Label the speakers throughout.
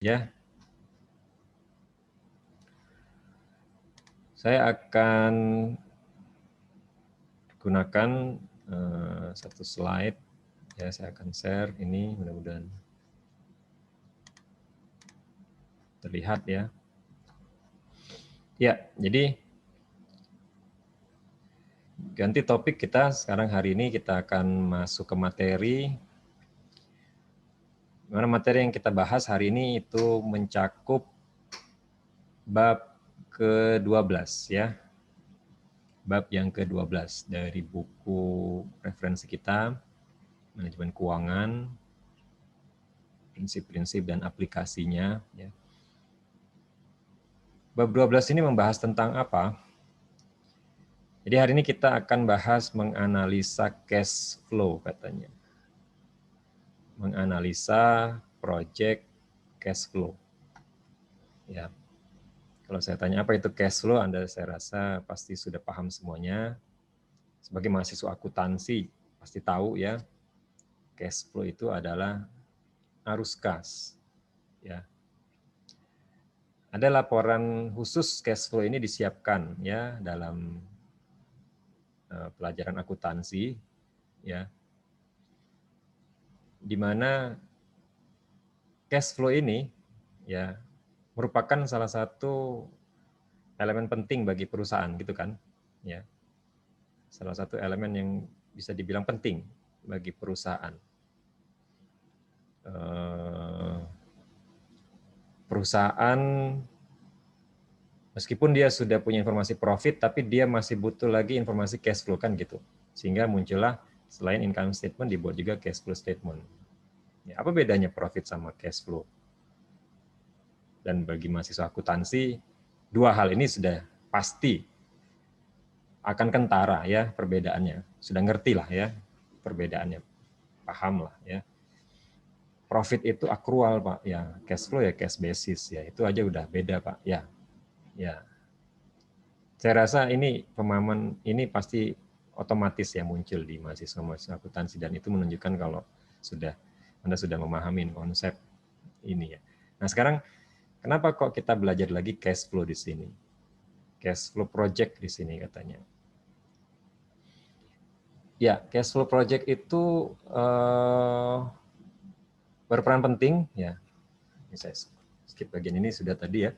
Speaker 1: ya. Saya akan gunakan satu slide, ya. Saya akan share ini, mudah-mudahan terlihat ya. Ya, jadi ganti topik kita sekarang hari ini kita akan masuk ke materi. Mana materi yang kita bahas hari ini itu mencakup bab ke-12 ya. Bab yang ke-12 dari buku referensi kita, Manajemen Keuangan, Prinsip-prinsip dan aplikasinya ya. Bab 12 ini membahas tentang apa? Jadi hari ini kita akan bahas menganalisa cash flow katanya. Menganalisa project cash flow. Ya. Kalau saya tanya apa itu cash flow, Anda saya rasa pasti sudah paham semuanya. Sebagai mahasiswa akuntansi pasti tahu ya, cash flow itu adalah arus kas. Ya. Ada laporan khusus cash flow ini disiapkan ya dalam pelajaran akuntansi ya. Di mana cash flow ini ya merupakan salah satu elemen penting bagi perusahaan gitu kan ya. Salah satu elemen yang bisa dibilang penting bagi perusahaan. Perusahaan meskipun dia sudah punya informasi profit, tapi dia masih butuh lagi informasi cash flow kan gitu. Sehingga muncullah selain income statement dibuat juga cash flow statement. Ya, apa bedanya profit sama cash flow? Dan bagi mahasiswa akuntansi, dua hal ini sudah pasti akan kentara ya perbedaannya. Sudah ngerti lah ya perbedaannya, paham lah ya. Profit itu akrual Pak, ya cash flow ya cash basis ya, itu aja udah beda Pak ya. Ya, saya rasa ini pemahaman ini pasti otomatis ya muncul di mahasiswa akuntansi dan itu menunjukkan kalau Anda sudah memahami konsep ini ya. Nah sekarang kenapa kok kita belajar lagi cash flow di sini? Cash flow project di sini katanya. Ya, cash flow project itu berperan penting ya. Ini saya skip bagian ini sudah tadi ya.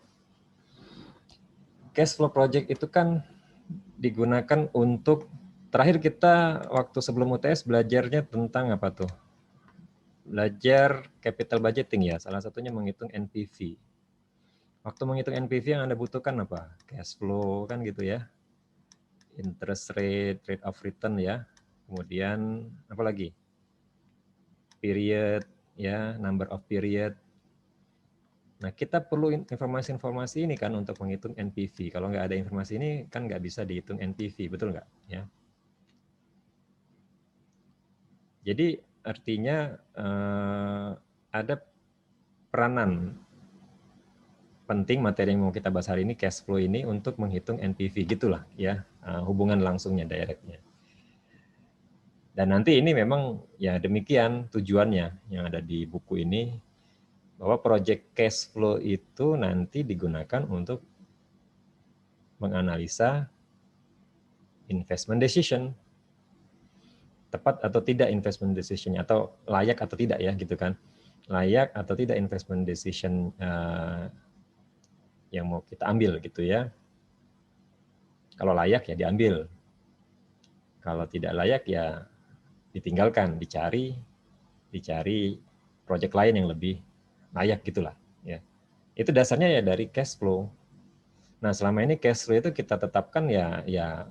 Speaker 1: Cash flow project itu kan digunakan untuk, terakhir kita waktu sebelum UTS belajarnya tentang apa tuh? Belajar capital budgeting ya, salah satunya menghitung NPV. Waktu menghitung NPV yang Anda butuhkan apa? Cash flow kan gitu ya. Interest rate, rate of return ya. Kemudian apa lagi? Period ya, number of period. Nah, kita perlu informasi-informasi ini kan untuk menghitung NPV. Kalau nggak ada informasi ini kan nggak bisa dihitung NPV, betul nggak? Ya. Jadi artinya ada peranan penting materi yang mau kita bahas hari ini, cash flow ini untuk menghitung NPV gitulah ya, hubungan langsungnya, directnya. Dan nanti ini memang ya demikian tujuannya yang ada di buku ini, bahwa project cash flow itu nanti digunakan untuk menganalisa investment decision, tepat atau tidak investment decision, atau layak atau tidak ya gitu kan, layak atau tidak investment decision yang mau kita ambil gitu ya. Kalau layak ya diambil, kalau tidak layak ya ditinggalkan, dicari project lain yang lebih layak gitulah ya. Itu dasarnya ya dari cash flow. Nah, selama ini cash flow itu kita tetapkan ya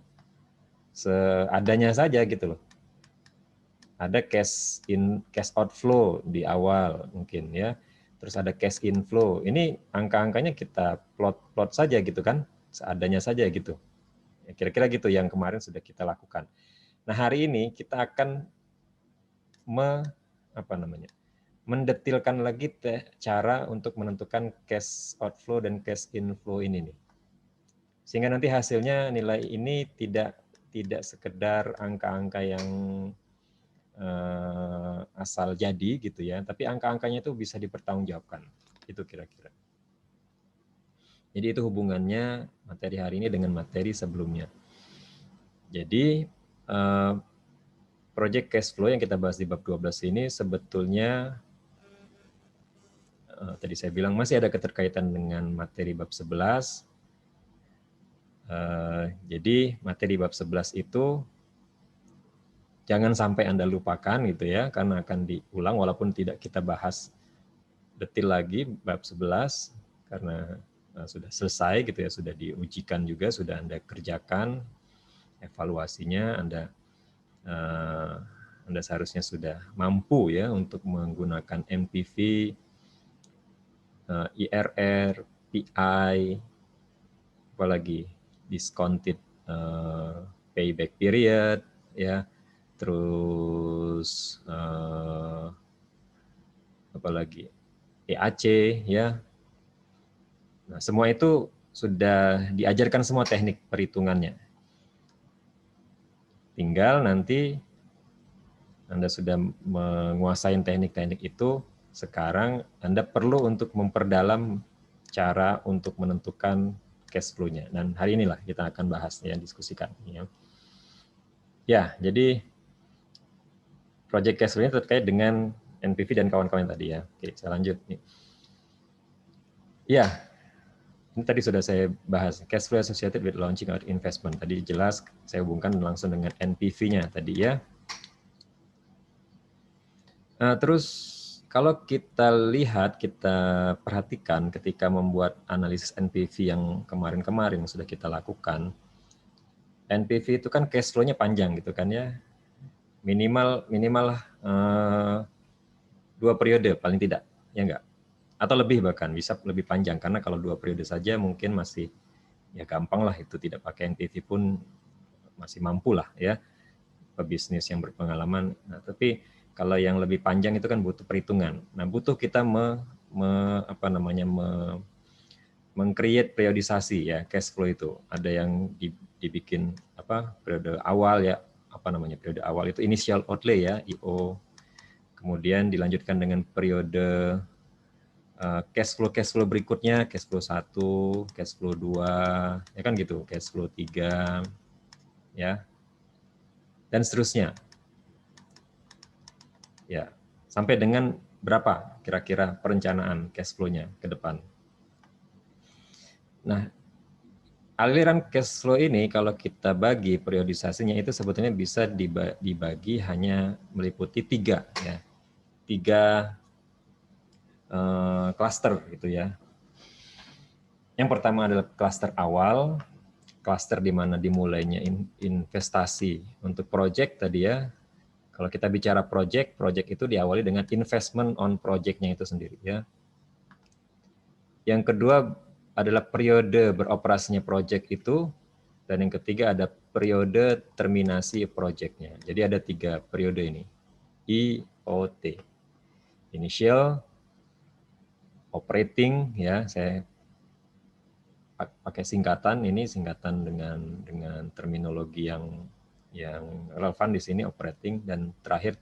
Speaker 1: seadanya saja gitu loh. Ada cash outflow di awal mungkin ya. Terus ada cash inflow. Ini angka-angkanya kita plot saja gitu kan, seadanya saja gitu. Kira-kira gitu yang kemarin sudah kita lakukan. Nah, hari ini kita akan mendetilkan lagi cara untuk menentukan cash outflow dan cash inflow ini nih. Sehingga nanti hasilnya nilai ini tidak sekedar angka-angka yang asal jadi gitu ya, tapi angka-angkanya itu bisa dipertanggungjawabkan. Itu kira-kira. Jadi itu hubungannya materi hari ini dengan materi sebelumnya. Jadi project cash flow yang kita bahas di bab 12 ini sebetulnya tadi saya bilang masih ada keterkaitan dengan materi bab 11. Jadi materi bab 11 itu jangan sampai Anda lupakan gitu ya, karena akan diulang walaupun tidak kita bahas detil lagi bab 11 karena sudah selesai gitu ya, sudah diujikan juga, sudah Anda kerjakan evaluasinya, Anda seharusnya sudah mampu ya untuk menggunakan MPV, IRR, PI, apalagi discounted payback period ya, terus apalagi EAC ya. Nah, semua itu sudah diajarkan semua teknik perhitungannya. Tinggal nanti Anda sudah menguasai teknik-teknik itu, sekarang Anda perlu untuk memperdalam cara untuk menentukan cash flow-nya. Dan hari inilah kita akan bahas ya, diskusikan. Ya, jadi project cash flow-nya terkait dengan NPV dan kawan-kawan tadi ya. Oke, saya lanjut nih. Ya, ini tadi sudah saya bahas, cash flow associated with launching our investment. Tadi jelas saya hubungkan langsung dengan NPV-nya tadi ya. Terus kalau kita lihat, kita perhatikan ketika membuat analisis NPV yang kemarin-kemarin sudah kita lakukan, NPV itu kan cash flow-nya panjang gitu kan ya, minimal 2 periode paling tidak, ya enggak? Atau lebih bahkan, bisa lebih panjang, karena kalau 2 periode saja mungkin masih ya gampang lah, itu tidak pakai NPV pun masih mampu lah ya, pebisnis yang berpengalaman. Nah, tapi kalau yang lebih panjang itu kan butuh perhitungan. Nah, butuh kita meng-create periodisasi ya cash flow itu. Ada yang dibikin periode awal ya, periode awal itu initial outlay ya, IO. Kemudian dilanjutkan dengan periode cash flow berikutnya, cash flow 1, cash flow 2, ya kan gitu, cash flow 3 ya. Dan seterusnya. Ya, sampai dengan berapa kira-kira perencanaan cash flow-nya ke depan. Nah, aliran cash flow ini kalau kita bagi periodisasinya itu sebetulnya bisa dibagi hanya meliputi 3 ya. 3 klaster gitu ya. Yang pertama adalah klaster awal, klaster di mana dimulainya investasi untuk project tadi ya. Kalau kita bicara project itu diawali dengan investment on project-nya itu sendiri ya. Yang kedua adalah periode beroperasinya project itu, dan yang ketiga ada periode terminasi project-nya. Jadi ada 3 periode ini. IOT. Initial, operating ya, saya pakai singkatan, ini singkatan dengan terminologi yang relevan di sini, operating, dan terakhir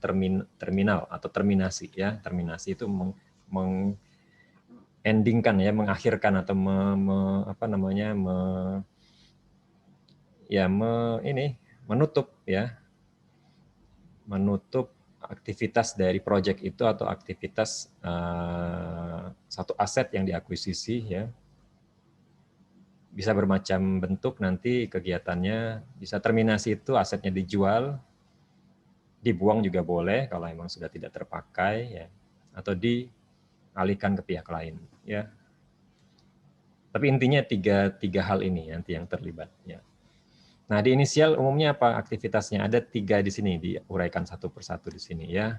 Speaker 1: terminal atau terminasi ya. Terminasi itu endingkan ya, mengakhirkan atau menutup ya, menutup aktivitas dari project itu atau aktivitas satu aset yang diakuisisi ya. Bisa bermacam bentuk nanti kegiatannya, bisa terminasi itu asetnya dijual, dibuang juga boleh kalau memang sudah tidak terpakai ya, atau dialihkan ke pihak lain ya. Tapi intinya tiga hal ini nanti yang terlibat ya. Nah, di inisial umumnya apa aktivitasnya? Ada 3 di sini, diuraikan satu persatu di sini ya.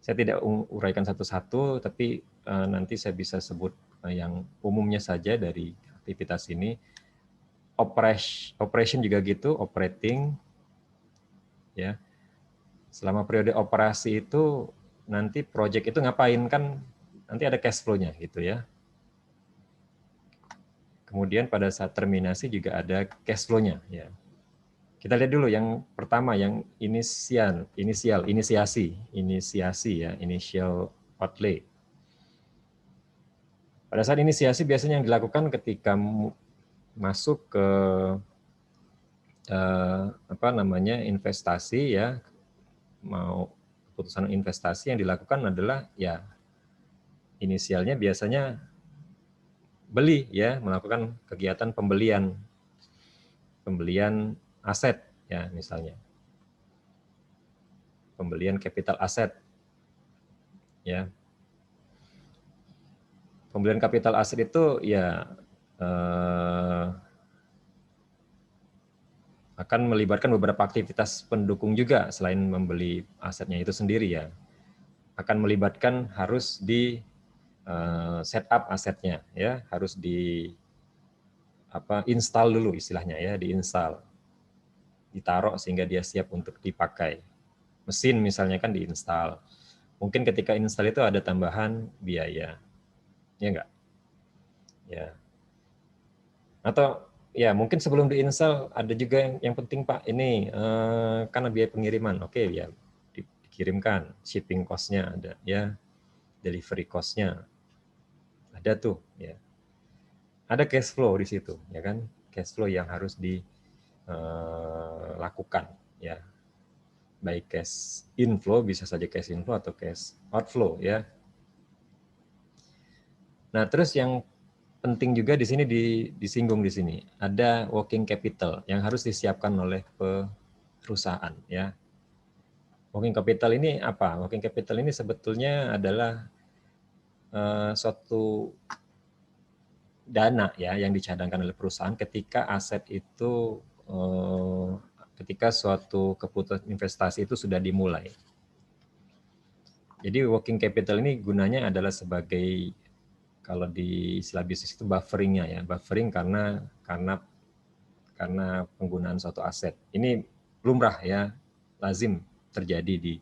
Speaker 1: Saya tidak uraikan satu-satu, tapi nanti saya bisa sebut yang umumnya saja dari aktivitas ini. Operation juga gitu, operating ya. Selama periode operasi itu nanti project itu ngapain, kan nanti ada cash flow-nya gitu ya. Kemudian pada saat terminasi juga ada cash flow-nya ya. Kita lihat dulu yang pertama, yang inisiasi ya, initial outlay. Pada saat inisiasi biasanya yang dilakukan ketika masuk ke investasi ya, mau keputusan investasi yang dilakukan adalah ya inisialnya biasanya beli ya, melakukan kegiatan pembelian aset ya, misalnya pembelian capital aset ya. Pembelian capital aset itu ya akan melibatkan beberapa aktivitas pendukung juga selain membeli asetnya itu sendiri ya. Akan melibatkan harus di setup asetnya ya, harus di install dulu istilahnya ya, diinstal, ditaruh sehingga dia siap untuk dipakai. Mesin misalnya kan diinstal. Mungkin ketika install itu ada tambahan biaya, ya enggak? Ya. Atau ya mungkin sebelum diinstal ada juga yang penting Pak, ini karena biaya pengiriman, oke ya dikirimkan, shipping cost-nya ada ya, delivery cost-nya ada tuh ya. Ada cash flow di situ ya kan, cash flow yang harus dilakukan ya, baik cash inflow, bisa saja cash inflow atau cash outflow ya. Nah terus yang penting juga di sini disinggung di sini ada working capital yang harus disiapkan oleh perusahaan ya. Working capital ini apa? Working capital ini sebetulnya adalah suatu dana ya yang dicadangkan oleh perusahaan ketika aset itu ketika suatu keputusan investasi itu sudah dimulai. Jadi working capital ini gunanya adalah sebagai, kalau di istilah bisnis itu buffering-nya ya, buffering karena penggunaan suatu aset. Ini lumrah ya, lazim terjadi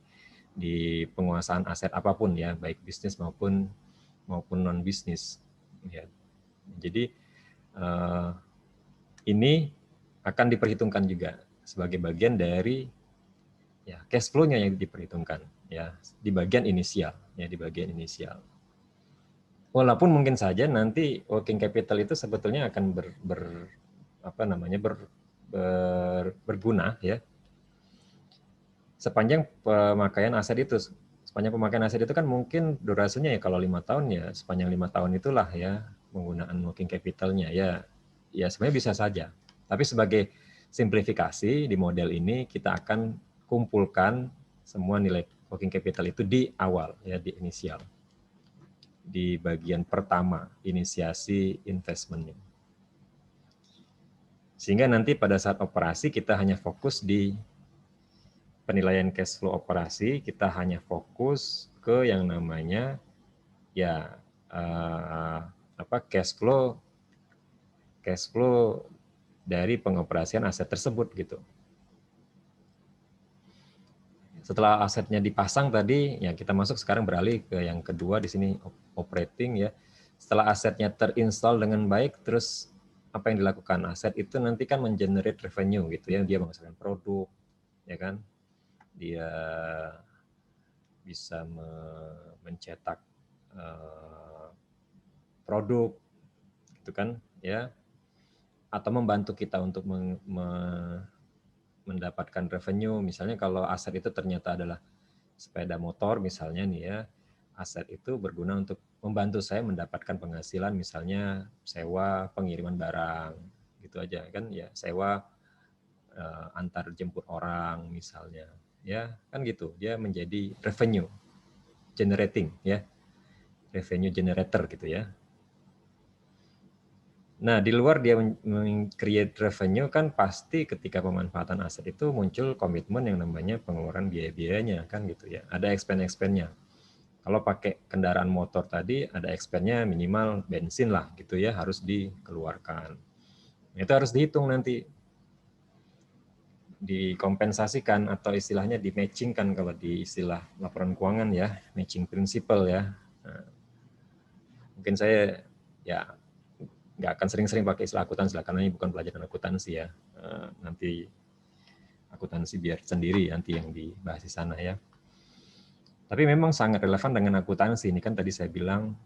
Speaker 1: di penguasaan aset apapun ya, baik bisnis maupun non bisnis. Ya. Jadi ini akan diperhitungkan juga sebagai bagian dari ya cash flow-nya yang diperhitungkan ya di bagian inisial ya, di bagian inisial. Walaupun mungkin saja nanti working capital itu sebetulnya akan berguna ya sepanjang pemakaian aset itu. Sepanjang pemakaian aset itu kan mungkin durasinya ya kalau 5 tahun ya sepanjang 5 tahun itulah ya penggunaan working capital-nya ya. Ya sebenarnya bisa saja. Tapi sebagai simplifikasi di model ini kita akan kumpulkan semua nilai working capital itu di awal ya, di inisial. Di bagian pertama inisiasi investment-nya. Sehingga nanti pada saat operasi kita hanya fokus di penilaian cash flow operasi, kita hanya fokus ke yang namanya ya cash flow dari pengoperasian aset tersebut gitu. Setelah asetnya dipasang tadi, ya kita masuk sekarang beralih ke yang kedua di sini operating ya. Setelah asetnya terinstall dengan baik, terus apa yang dilakukan? Aset itu nanti kan mengenerate revenue gitu ya, dia menghasilkan produk, ya kan? Dia bisa mencetak produk, gitu kan? Ya, atau membantu kita untuk mendapatkan revenue. Misalnya kalau aset itu ternyata adalah sepeda motor misalnya nih ya, aset itu berguna untuk membantu saya mendapatkan penghasilan, misalnya sewa pengiriman barang gitu aja kan ya, sewa antar jemput orang misalnya ya kan gitu, dia menjadi revenue generating ya, revenue generator gitu ya. Nah, di luar dia create revenue kan pasti ketika pemanfaatan aset itu muncul komitmen yang namanya pengeluaran biaya-biayanya kan gitu ya. Ada expense-nya. Kalau pakai kendaraan motor tadi ada expense-nya minimal bensin lah gitu ya, harus dikeluarkan. Itu harus dihitung nanti. Dikompensasikan atau istilahnya di-matchingkan kalau di istilah laporan keuangan ya, matching principle ya. Nah, mungkin saya ya nggak akan sering-sering pakai istilah akuntansi lah, karena ini bukan pelajaran akuntansi ya. Nanti akuntansi biar sendiri nanti yang dibahas di sana ya. Tapi memang sangat relevan dengan akuntansi. Ini kan tadi saya bilang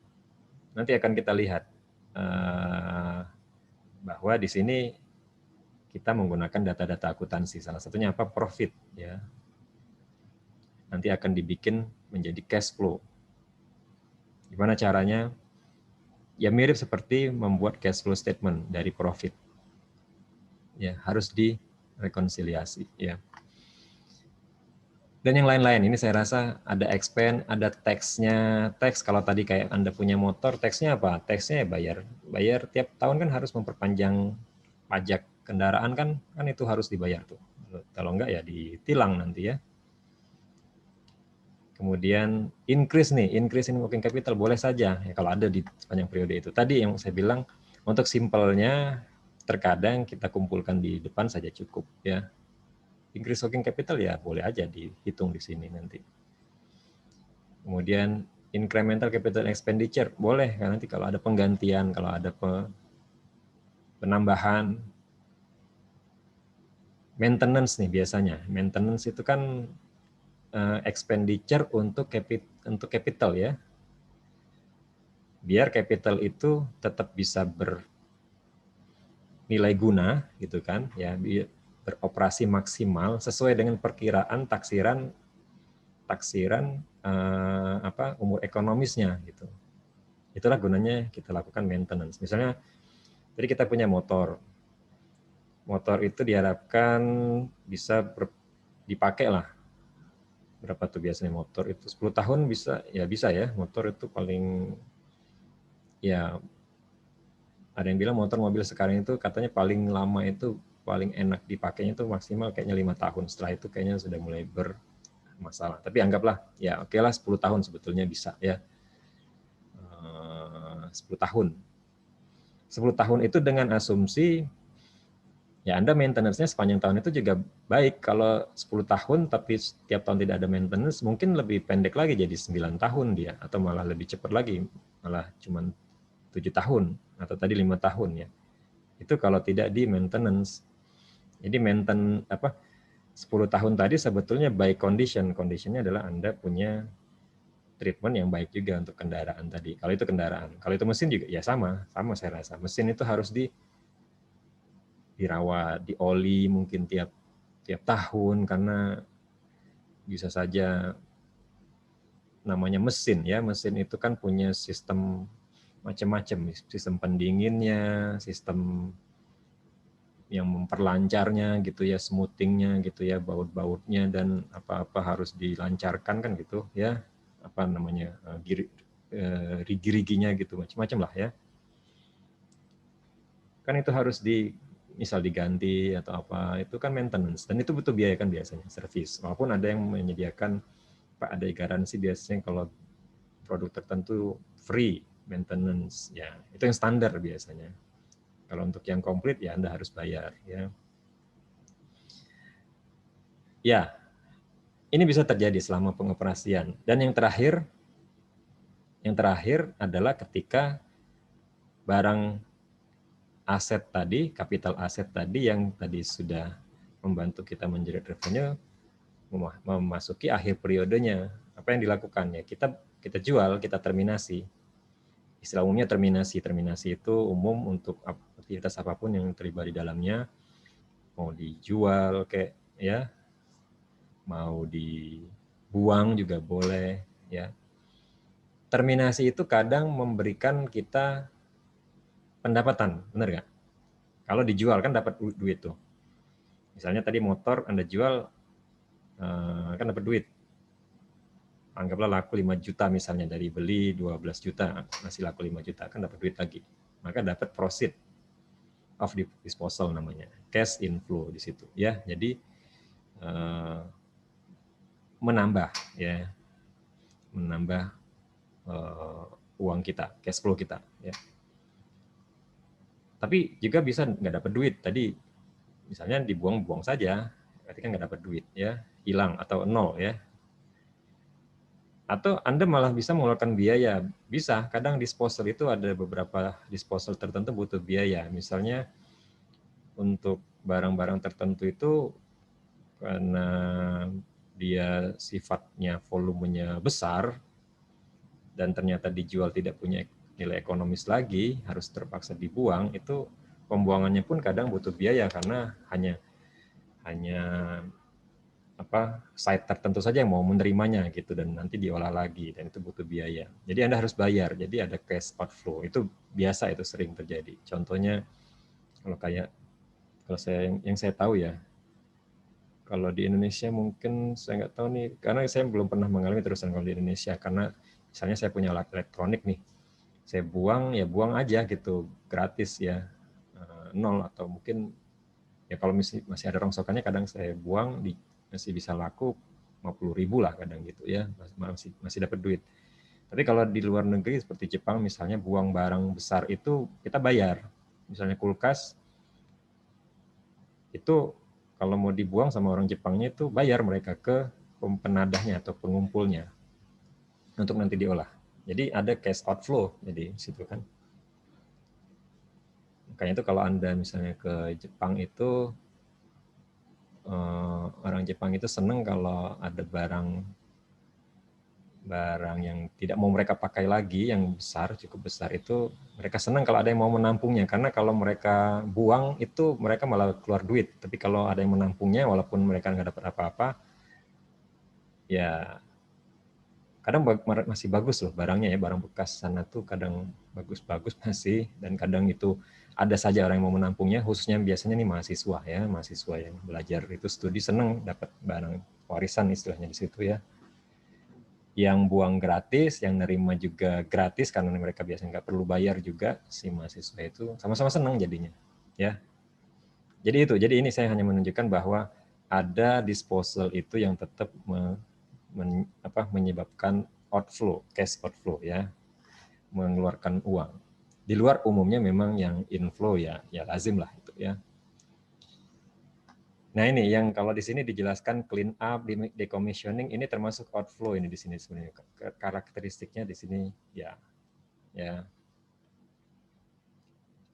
Speaker 1: nanti akan kita lihat bahwa di sini kita menggunakan data-data akuntansi. Salah satunya apa? Profit, ya. Nanti akan dibikin menjadi cash flow. Gimana caranya? Ya mirip seperti membuat cash flow statement dari profit. Ya, harus direkonsiliasi, ya. Dan yang lain-lain, ini saya rasa ada expense, ada tax-nya. Tax kalau tadi kayak Anda punya motor, tax-nya apa? Tax-nya ya bayar tiap tahun kan harus memperpanjang pajak kendaraan kan itu harus dibayar tuh. Kalau enggak ya ditilang nanti ya. Kemudian increase in working capital boleh saja ya kalau ada di sepanjang periode itu. Tadi yang saya bilang untuk simpelnya terkadang kita kumpulkan di depan saja cukup ya. Increase working capital ya boleh aja dihitung di sini nanti. Kemudian incremental capital expenditure boleh kan nanti kalau ada penggantian, kalau ada penambahan maintenance nih biasanya. Maintenance itu kan expenditure untuk capital ya. Biar capital itu tetap bisa bernilai guna gitu kan ya, beroperasi maksimal sesuai dengan perkiraan taksiran umur ekonomisnya gitu. Itulah gunanya kita lakukan maintenance. Misalnya tadi kita punya motor itu diharapkan bisa dipakai lah. Berapa tuh biasanya motor itu 10 tahun bisa ya motor itu paling ya ada yang bilang motor mobil sekarang itu katanya paling lama itu paling enak dipakainya itu maksimal kayaknya 5 tahun. Setelah itu kayaknya sudah mulai bermasalah. Tapi anggaplah ya oke lah 10 tahun sebetulnya bisa ya. 10 tahun. 10 tahun itu dengan asumsi ya Anda maintenance-nya sepanjang tahun itu juga baik. Kalau 10 tahun tapi setiap tahun tidak ada maintenance, mungkin lebih pendek lagi jadi 9 tahun dia, atau malah lebih cepat lagi, malah cuma 7 tahun, atau tadi 5 tahun ya. Itu kalau tidak di maintenance. Jadi 10 tahun tadi sebetulnya by condition. Conditionnya adalah Anda punya treatment yang baik juga untuk kendaraan tadi. Kalau itu kendaraan. Kalau itu mesin juga ya sama saya rasa. Mesin itu harus dirawat, dioli mungkin tiap tahun karena bisa saja namanya mesin ya, mesin itu kan punya sistem macam-macam, sistem pendinginnya, sistem yang memperlancarnya gitu ya, smoothingnya gitu ya, baut-bautnya dan apa-apa harus dilancarkan kan gitu ya, apa namanya rigi-riginya gitu macam-macam lah ya. Kan itu harus misal diganti atau apa, itu kan maintenance dan itu butuh biaya kan biasanya, service. Walaupun ada yang menyediakan ada garansi biasanya kalau produk tertentu free maintenance ya, itu yang standar biasanya. Kalau untuk yang komplit ya Anda harus bayar ya. Ya, ini bisa terjadi selama pengoperasian. Dan yang terakhir adalah ketika barang aset tadi, kapital aset tadi yang tadi sudah membantu kita menjerat revenue memasuki akhir periodenya. Apa yang dilakukan ya? Kita jual, kita terminasi. Istilah umumnya terminasi. Terminasi itu umum untuk aktivitas apapun yang terlibat di dalamnya, mau dijual kayak ya, mau dibuang juga boleh ya. Terminasi itu kadang memberikan kita pendapatan, benar nggak? Kalau dijual kan dapat duit tuh. Misalnya tadi motor Anda jual kan dapat duit. Anggaplah laku 5 juta misalnya, dari beli 12 juta, masih laku 5 juta, kan dapat duit lagi. Maka dapat proceed of disposal namanya. Cash inflow di situ ya. Jadi menambah ya. Menambah uang kita, cash flow kita ya. Tapi juga bisa nggak dapat duit. Tadi misalnya dibuang-buang saja, berarti kan nggak dapat duit ya, hilang atau nol ya. Atau Anda malah bisa mengeluarkan biaya, bisa. Kadang disposal itu ada beberapa disposal tertentu butuh biaya. Misalnya untuk barang-barang tertentu itu karena dia sifatnya volumenya besar dan ternyata dijual tidak punya nilai ekonomis lagi, harus terpaksa dibuang, itu pembuangannya pun kadang butuh biaya karena hanya site tertentu saja yang mau menerimanya gitu, dan nanti diolah lagi, dan itu butuh biaya. Jadi Anda harus bayar. Jadi ada cash outflow. Itu biasa, itu sering terjadi. Contohnya kalau yang saya tahu ya, kalau di Indonesia mungkin saya nggak tahu nih, karena saya belum pernah mengalami terusan kalau di Indonesia, karena misalnya saya punya alat elektronik nih, saya buang ya buang aja gitu, gratis ya, nol, atau mungkin ya kalau masih ada rongsokannya kadang saya buang, masih bisa laku 50.000 lah kadang gitu ya, masih dapat duit. Tapi kalau di luar negeri seperti Jepang misalnya, buang barang besar itu kita bayar. Misalnya kulkas itu kalau mau dibuang sama orang Jepangnya itu bayar mereka ke penadahnya atau pengumpulnya untuk nanti diolah. Jadi ada cash outflow jadi situ kan. Makanya itu kalau Anda misalnya ke Jepang itu, orang Jepang itu senang kalau ada barang yang tidak mau mereka pakai lagi, yang besar, cukup besar, itu mereka senang kalau ada yang mau menampungnya, karena kalau mereka buang itu mereka malah keluar duit. Tapi kalau ada yang menampungnya, walaupun mereka nggak dapat apa-apa, ya kadang masih bagus loh barangnya ya, barang bekas sana tuh kadang bagus-bagus masih, dan kadang itu ada saja orang yang mau menampungnya, khususnya biasanya nih mahasiswa yang belajar itu studi, senang dapat barang warisan istilahnya di situ ya. Yang buang gratis, yang nerima juga gratis karena mereka biasanya nggak perlu bayar juga, si mahasiswa itu sama-sama senang jadinya ya. Jadi ini saya hanya menunjukkan bahwa ada disposal itu yang tetap menyebabkan outflow, cash outflow ya, mengeluarkan uang. Di luar umumnya memang yang inflow ya lazim lah itu ya. Nah ini yang kalau di sini dijelaskan clean up, decommissioning, ini termasuk outflow ini di sini sebenarnya. Karakteristiknya di sini ya.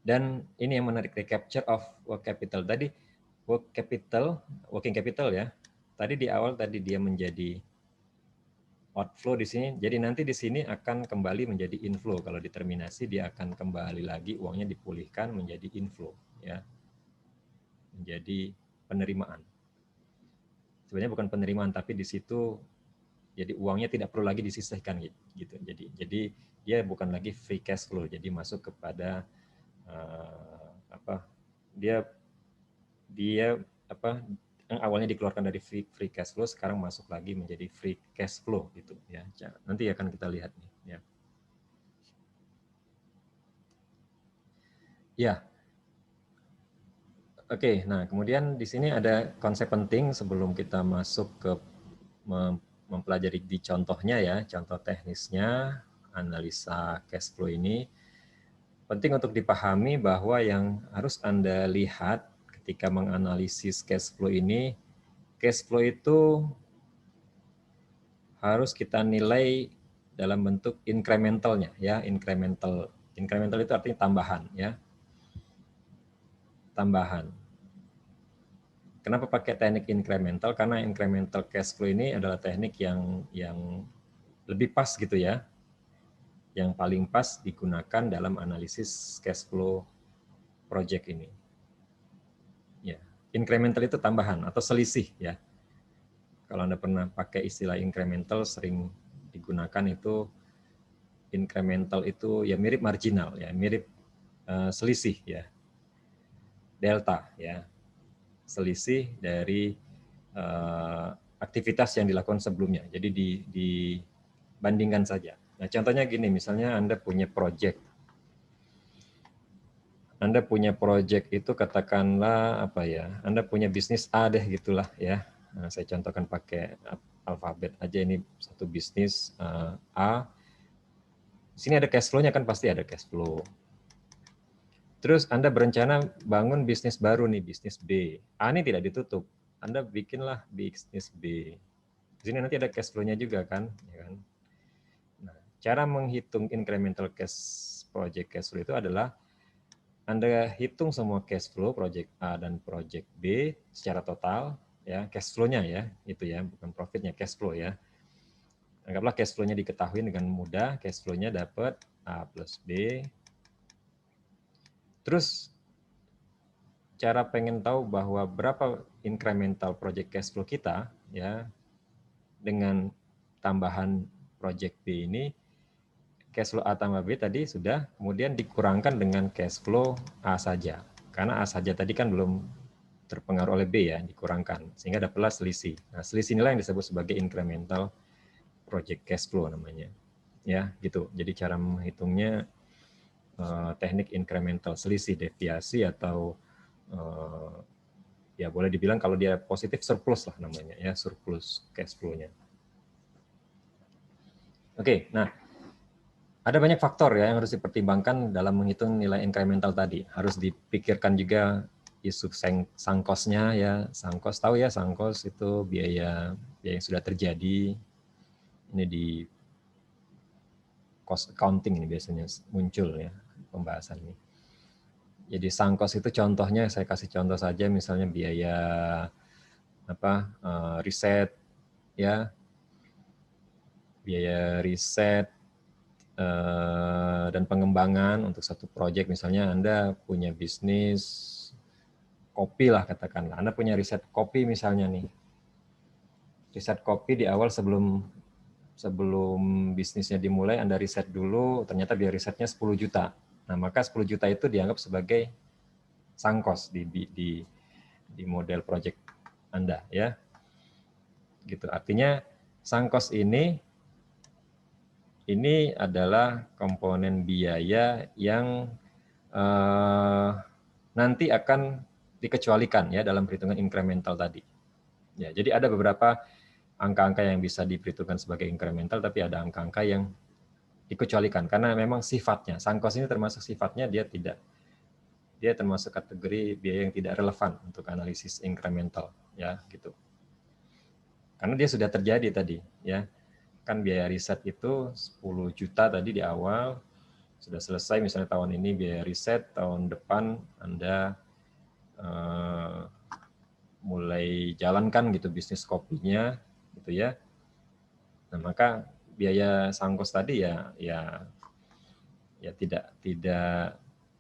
Speaker 1: Dan ini yang menarik, recapture of work capital. Tadi working capital ya. Tadi di awal tadi dia menjadi outflow di sini. Jadi nanti di sini akan kembali menjadi inflow. Kalau determinasi dia akan kembali lagi, uangnya dipulihkan menjadi inflow ya. Menjadi penerimaan. Sebenarnya bukan penerimaan, tapi di situ jadi uangnya tidak perlu lagi disisihkan gitu. Jadi dia bukan lagi free cash flow. Jadi masuk kepada dia yang awalnya dikeluarkan dari free cash flow sekarang masuk lagi menjadi free cash flow gitu ya. Nanti akan kita lihat nih ya. Ya. Oke, nah kemudian di sini ada konsep penting sebelum kita masuk ke mempelajari di contohnya ya, contoh teknisnya analisa cash flow ini. Penting untuk dipahami bahwa yang harus Anda lihat ketika menganalisis cash flow ini, cash flow itu harus kita nilai dalam bentuk incrementalnya ya, incremental itu artinya tambahan ya, tambahan. Kenapa pakai teknik incremental? Karena incremental cash flow ini adalah teknik yang lebih pas gitu ya, yang paling pas digunakan dalam analisis cash flow project ini. Ya, incremental itu tambahan atau selisih ya. Kalau Anda pernah pakai istilah incremental, sering digunakan itu incremental itu ya mirip marginal ya, mirip selisih ya, delta ya, selisih dari aktivitas yang dilakukan sebelumnya. Jadi dibandingkan saja. Nah, contohnya gini, misalnya Anda punya project. Anda punya project itu katakanlah apa ya? Anda punya bisnis A deh gitulah ya. Nah, saya contohkan pakai alfabet aja, ini satu bisnis A. Di sini ada cash flow-nya kan, pasti ada cash flow. Terus Anda berencana bangun bisnis baru nih, bisnis B. A ini tidak ditutup. Anda bikinlah bisnis B. Di sini nanti ada cash flow-nya juga kan, ya kan? Nah, cara menghitung incremental project cash flow itu adalah Anda hitung semua cash flow project A dan project B secara total ya, cash flow-nya ya, itu ya, bukan profitnya, cash flow ya. Anggaplah cash flow-nya diketahui dengan mudah, cash flow-nya dapat A plus B. Terus cara pengen tahu bahwa berapa incremental project cash flow kita ya dengan tambahan project B ini, cash flow A tambah B tadi sudah, kemudian dikurangkan dengan cash flow A saja. Karena A saja tadi kan belum terpengaruh oleh B ya, dikurangkan. Sehingga dapatlah selisih. Nah, selisih inilah yang disebut sebagai incremental project cash flow namanya. Ya, gitu. Jadi cara menghitungnya teknik incremental, selisih, deviasi, atau ya boleh dibilang kalau dia positif surplus lah namanya ya, surplus cash flow-nya. Oke, nah ada banyak faktor ya yang harus dipertimbangkan dalam menghitung nilai incremental tadi. Harus dipikirkan juga isu sangkosnya ya. Sangkos tahu ya, sangkos itu biaya yang sudah terjadi. Ini di cost accounting ini biasanya muncul ya pembahasan ini. Jadi sangkos itu contohnya saya kasih contoh saja, misalnya biaya riset ya, biaya riset dan pengembangan untuk satu proyek. Misalnya Anda punya bisnis kopi lah katakanlah, Anda punya riset kopi misalnya nih, riset kopi di awal sebelum bisnisnya dimulai Anda riset dulu, ternyata biaya risetnya 10 juta. Nah maka 10 juta itu dianggap sebagai sangkos di model proyek Anda ya, gitu. Artinya sangkos ini adalah komponen biaya yang nanti akan dikecualikan ya dalam perhitungan incremental tadi. Ya, jadi ada beberapa angka-angka yang bisa diperhitungkan sebagai incremental, tapi ada angka-angka yang dikecualikan karena memang sifatnya, sangkos ini termasuk sifatnya dia termasuk kategori biaya yang tidak relevan untuk analisis incremental ya gitu. Karena dia sudah terjadi tadi ya. Kan biaya riset itu 10 juta tadi di awal, sudah selesai misalnya tahun ini biaya riset, tahun depan Anda mulai jalankan gitu bisnis kopinya gitu ya. Nah, maka biaya sangkos tadi ya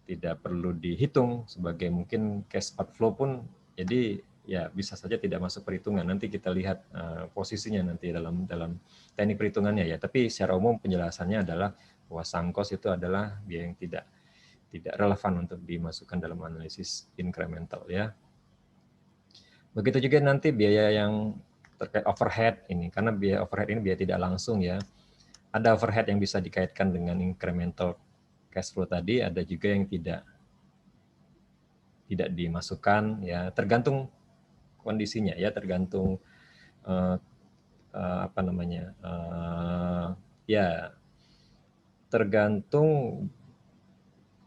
Speaker 1: tidak perlu dihitung sebagai mungkin cash outflow pun, jadi ya bisa saja tidak masuk perhitungan. Nanti kita lihat posisinya nanti dalam teknik perhitungannya ya. Tapi secara umum penjelasannya adalah bahwa sangkos itu adalah biaya yang tidak relevan untuk dimasukkan dalam analisis incremental ya. Begitu juga nanti biaya yang terkait overhead ini, karena biaya overhead ini biaya tidak langsung ya. Ada overhead yang bisa dikaitkan dengan incremental cash flow tadi, ada juga yang tidak dimasukkan ya, tergantung kondisinya ya, tergantung ya tergantung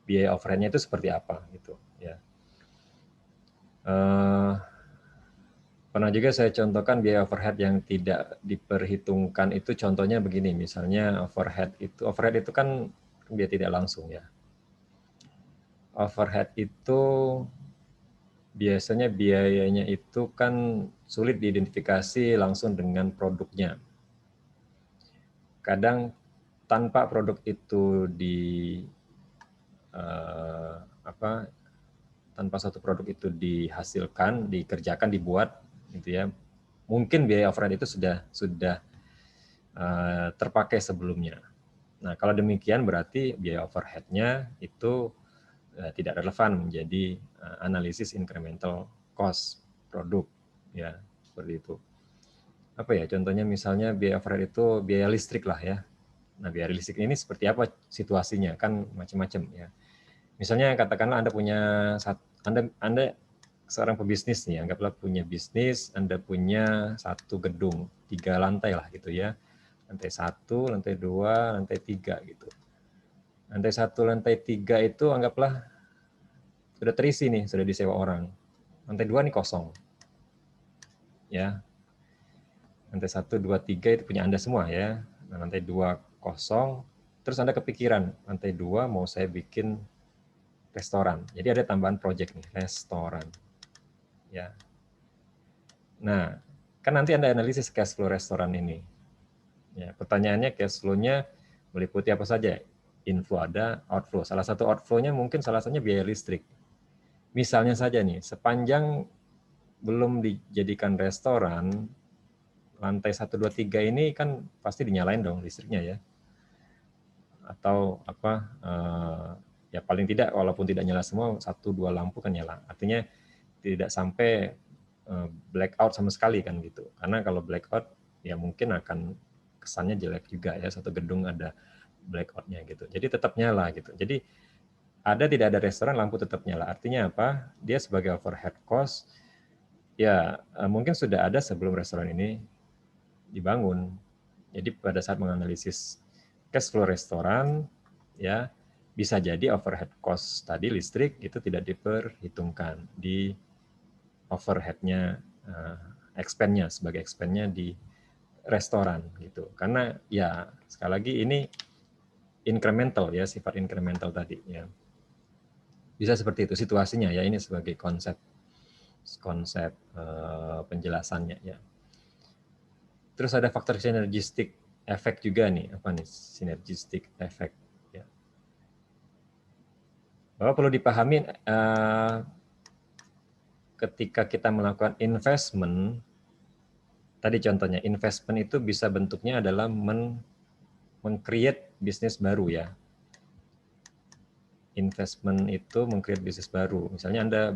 Speaker 1: biaya overhead-nya itu seperti apa gitu ya. Pernah juga saya contohkan biaya overhead yang tidak diperhitungkan itu, contohnya begini, misalnya overhead itu kan biaya tidak langsung ya. Overhead itu biasanya biayanya itu kan sulit diidentifikasi langsung dengan produknya. Kadang tanpa produk itu tanpa satu produk itu dihasilkan, dikerjakan, dibuat gitu ya, mungkin biaya overhead itu sudah terpakai sebelumnya. Nah, kalau demikian berarti biaya overhead-nya itu tidak relevan menjadi analisis incremental cost produk ya, seperti itu. Apa ya contohnya, misalnya biaya overhead itu biaya listrik lah ya. Nah, biaya listrik ini seperti apa situasinya, kan macam-macam ya. Misalnya katakanlah Anda seorang pebisnis nih, anggaplah punya bisnis, Anda punya satu gedung 3 lantai lah gitu ya. Lantai 1, lantai 2, lantai 3 gitu. Lantai 1, lantai 3 itu anggaplah sudah terisi nih, sudah disewa orang. Lantai 2 nih kosong. Ya. Lantai 1, 2, 3 itu punya Anda semua ya. Nah, lantai 2 kosong, terus Anda kepikiran, lantai 2 mau saya bikin restoran. Jadi ada tambahan project nih, restoran. Ya. Nah, kan nanti Anda analisis cash flow restoran ini. Ya, pertanyaannya cash flow-nya meliputi apa saja? inflow, ada outflow. Salah satu outflow-nya mungkin salah satunya biaya listrik. Misalnya saja nih, sepanjang belum dijadikan restoran, lantai 1, 2, 3 ini kan pasti dinyalain dong listriknya ya. Atau apa, ya paling tidak walaupun tidak nyala semua, 1, 2 lampu kan nyala. Artinya tidak sampai blackout sama sekali kan gitu. Karena kalau blackout ya mungkin akan kesannya jelek juga ya, satu gedung ada blackout-nya gitu. Jadi tetap nyala gitu. Jadi tidak ada restoran lampu tetap nyala. Artinya apa? Dia sebagai overhead cost ya mungkin sudah ada sebelum restoran ini dibangun. Jadi pada saat menganalisis cash flow restoran ya bisa jadi overhead cost tadi listrik itu tidak diperhitungkan di overhead-nya, expense-nya sebagai expense-nya di restoran gitu. Karena ya sekali lagi ini incremental ya, sifat incremental tadi ya. Bisa seperti itu situasinya ya, ini sebagai konsep penjelasannya ya. Terus ada faktor synergistic effect juga nih, apa nih synergistic effect ya. Bahwa perlu dipahami ketika kita melakukan investment, tadi contohnya investment itu bisa bentuknya adalah meng-create bisnis baru ya. Investment itu meng-create bisnis baru. Misalnya Anda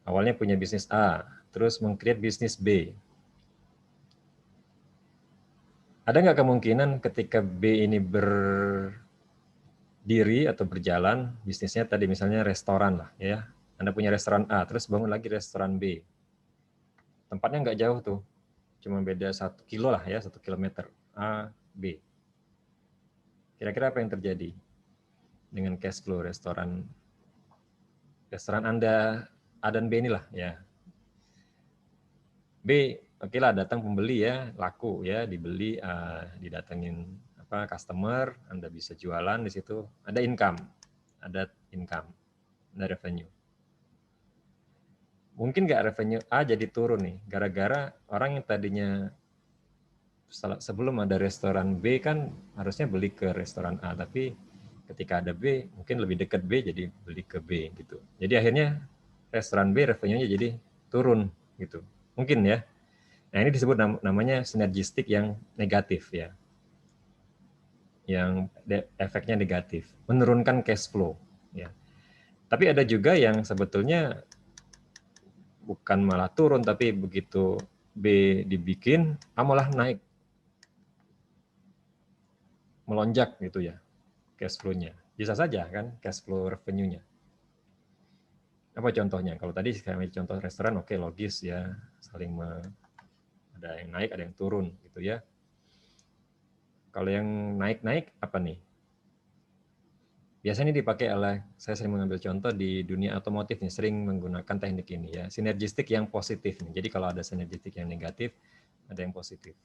Speaker 1: awalnya punya bisnis A, terus meng-create bisnis B. Ada nggak kemungkinan ketika B ini berdiri atau berjalan, bisnisnya tadi misalnya restoran lah ya. Anda punya restoran A, terus bangun lagi restoran B. Tempatnya nggak jauh tuh, cuma beda 1 kilo lah ya, 1 kilometer A, B. Kira-kira apa yang terjadi dengan cash flow restoran Anda A dan B inilah ya. B, oke lah datang pembeli ya, laku ya, dibeli, didatengin customer, Anda bisa jualan di situ, ada income, ada revenue. Mungkin nggak revenue A jadi turun nih, gara-gara orang yang tadinya sebelum ada restoran B kan harusnya beli ke restoran A, tapi ketika ada B mungkin lebih dekat B jadi beli ke B gitu. Jadi akhirnya restoran B revenue-nya jadi turun gitu. Mungkin ya. Nah, ini disebut namanya sinergistik yang negatif ya. Yang efeknya negatif, menurunkan cash flow ya. Tapi ada juga yang sebetulnya bukan malah turun, tapi begitu B dibikin, malah naik, melonjak gitu ya cash flow-nya. Bisa saja kan cash flow revenue-nya. Apa contohnya? Kalau tadi kami contoh restoran, oke, logis ya, saling ada yang naik, ada yang turun gitu ya. Kalau yang naik-naik apa nih? Biasanya dipakai oleh, saya sering mengambil contoh di dunia otomotif nih, sering menggunakan teknik ini ya, sinergistik yang positif nih. Jadi kalau ada sinergistik yang negatif, ada yang positif.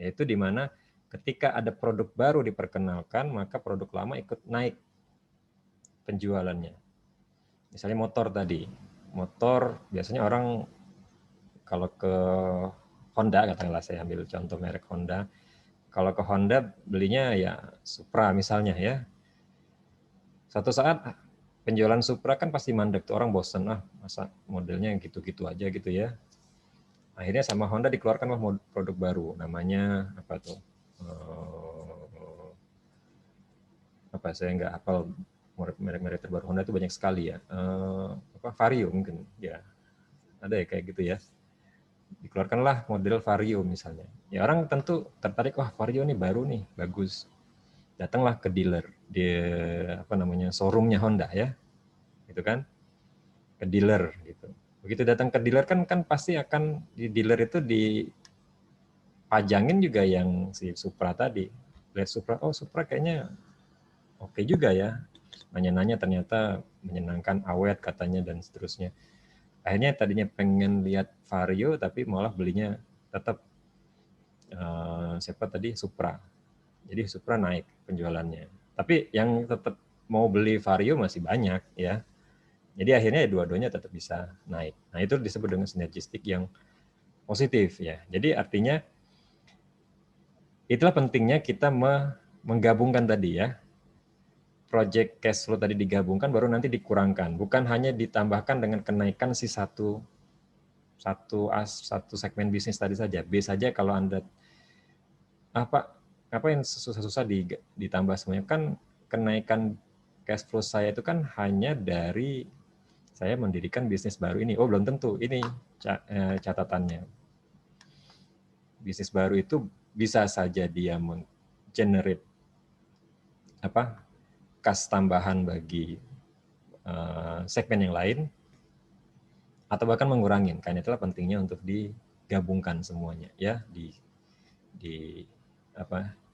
Speaker 1: Yaitu di mana ketika ada produk baru diperkenalkan, maka produk lama ikut naik penjualannya. Misalnya motor tadi. Motor biasanya orang kalau ke Honda, katakanlah saya ambil contoh merek Honda. Kalau ke Honda belinya ya Supra misalnya ya. Suatu saat penjualan Supra kan pasti mandek tuh, orang bosen, masa modelnya gitu-gitu aja gitu ya. Akhirnya sama Honda dikeluarkan produk baru, namanya apa tuh? Saya nggak hafal merek-merek terbaru Honda itu banyak sekali ya. Vario mungkin ya, ada ya kayak gitu ya. Dikeluarkanlah model Vario misalnya. Ya orang tentu tertarik, wah Vario nih baru nih, bagus. Datanglah ke dealer, di showroomnya Honda ya, gitu kan, ke dealer gitu. Begitu datang ke dealer kan pasti akan di dealer itu dipajangin juga yang si Supra tadi. Lihat Supra, oh Supra kayaknya oke juga ya. Nanya-nanya ternyata menyenangkan, awet katanya dan seterusnya. Akhirnya tadinya pengen lihat Vario tapi malah belinya tetap siapa tadi Supra. Jadi Supra naik penjualannya. Tapi yang tetap mau beli Vario masih banyak ya. Jadi akhirnya dua-duanya tetap bisa naik. Nah, itu disebut dengan sinergistik yang positif ya. Jadi artinya itulah pentingnya kita menggabungkan tadi ya, project cash flow tadi digabungkan baru nanti dikurangkan, bukan hanya ditambahkan dengan kenaikan si satu segmen bisnis tadi saja. B saja kalau Anda apa yang susah-susah ditambah semuanya, kan kenaikan cash flow saya itu kan hanya dari saya mendirikan bisnis baru ini. Oh, belum tentu. Ini catatannya. Bisnis baru itu bisa saja dia generate kas tambahan bagi segmen yang lain, atau bahkan mengurangi. Karena itulah pentingnya untuk digabungkan semuanya, ya,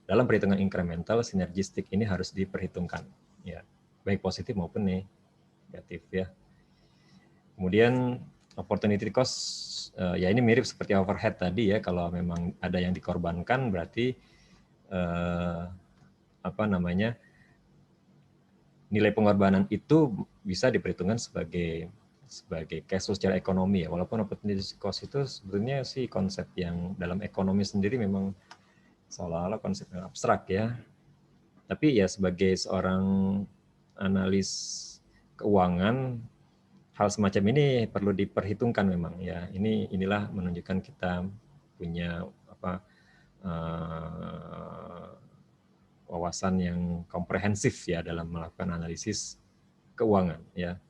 Speaker 1: dalam perhitungan incremental sinergistik ini harus diperhitungkan, ya, baik positif maupun negatif, ya. Kemudian opportunity cost, ya ini mirip seperti overhead tadi, ya. Kalau memang ada yang dikorbankan berarti nilai pengorbanan itu bisa diperhitungkan sebagai cash flow secara ekonomi, ya. Walaupun opportunity cost itu sebenarnya sih konsep yang dalam ekonomi sendiri memang seolah-olah konsep yang abstrak, ya. Tapi ya sebagai seorang analis keuangan, hal semacam ini perlu diperhitungkan memang, ya. Inilah menunjukkan kita punya wawasan yang komprehensif, ya, dalam melakukan analisis keuangan, ya.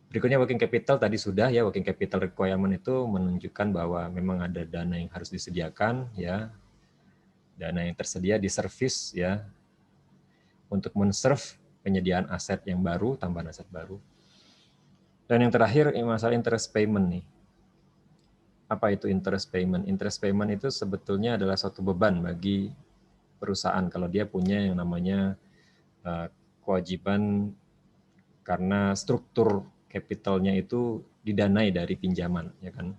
Speaker 1: Berikutnya working capital tadi sudah, ya. Working capital requirement itu menunjukkan bahwa memang ada dana yang harus disediakan, ya. Dana yang tersedia di service, ya, untuk men-serve penyediaan aset yang baru, tambahan aset baru. Dan yang terakhir masalah interest payment nih. Apa itu interest payment? Interest payment itu sebetulnya adalah suatu beban bagi perusahaan kalau dia punya yang namanya kewajiban karena struktur capital-nya itu didanai dari pinjaman, ya kan.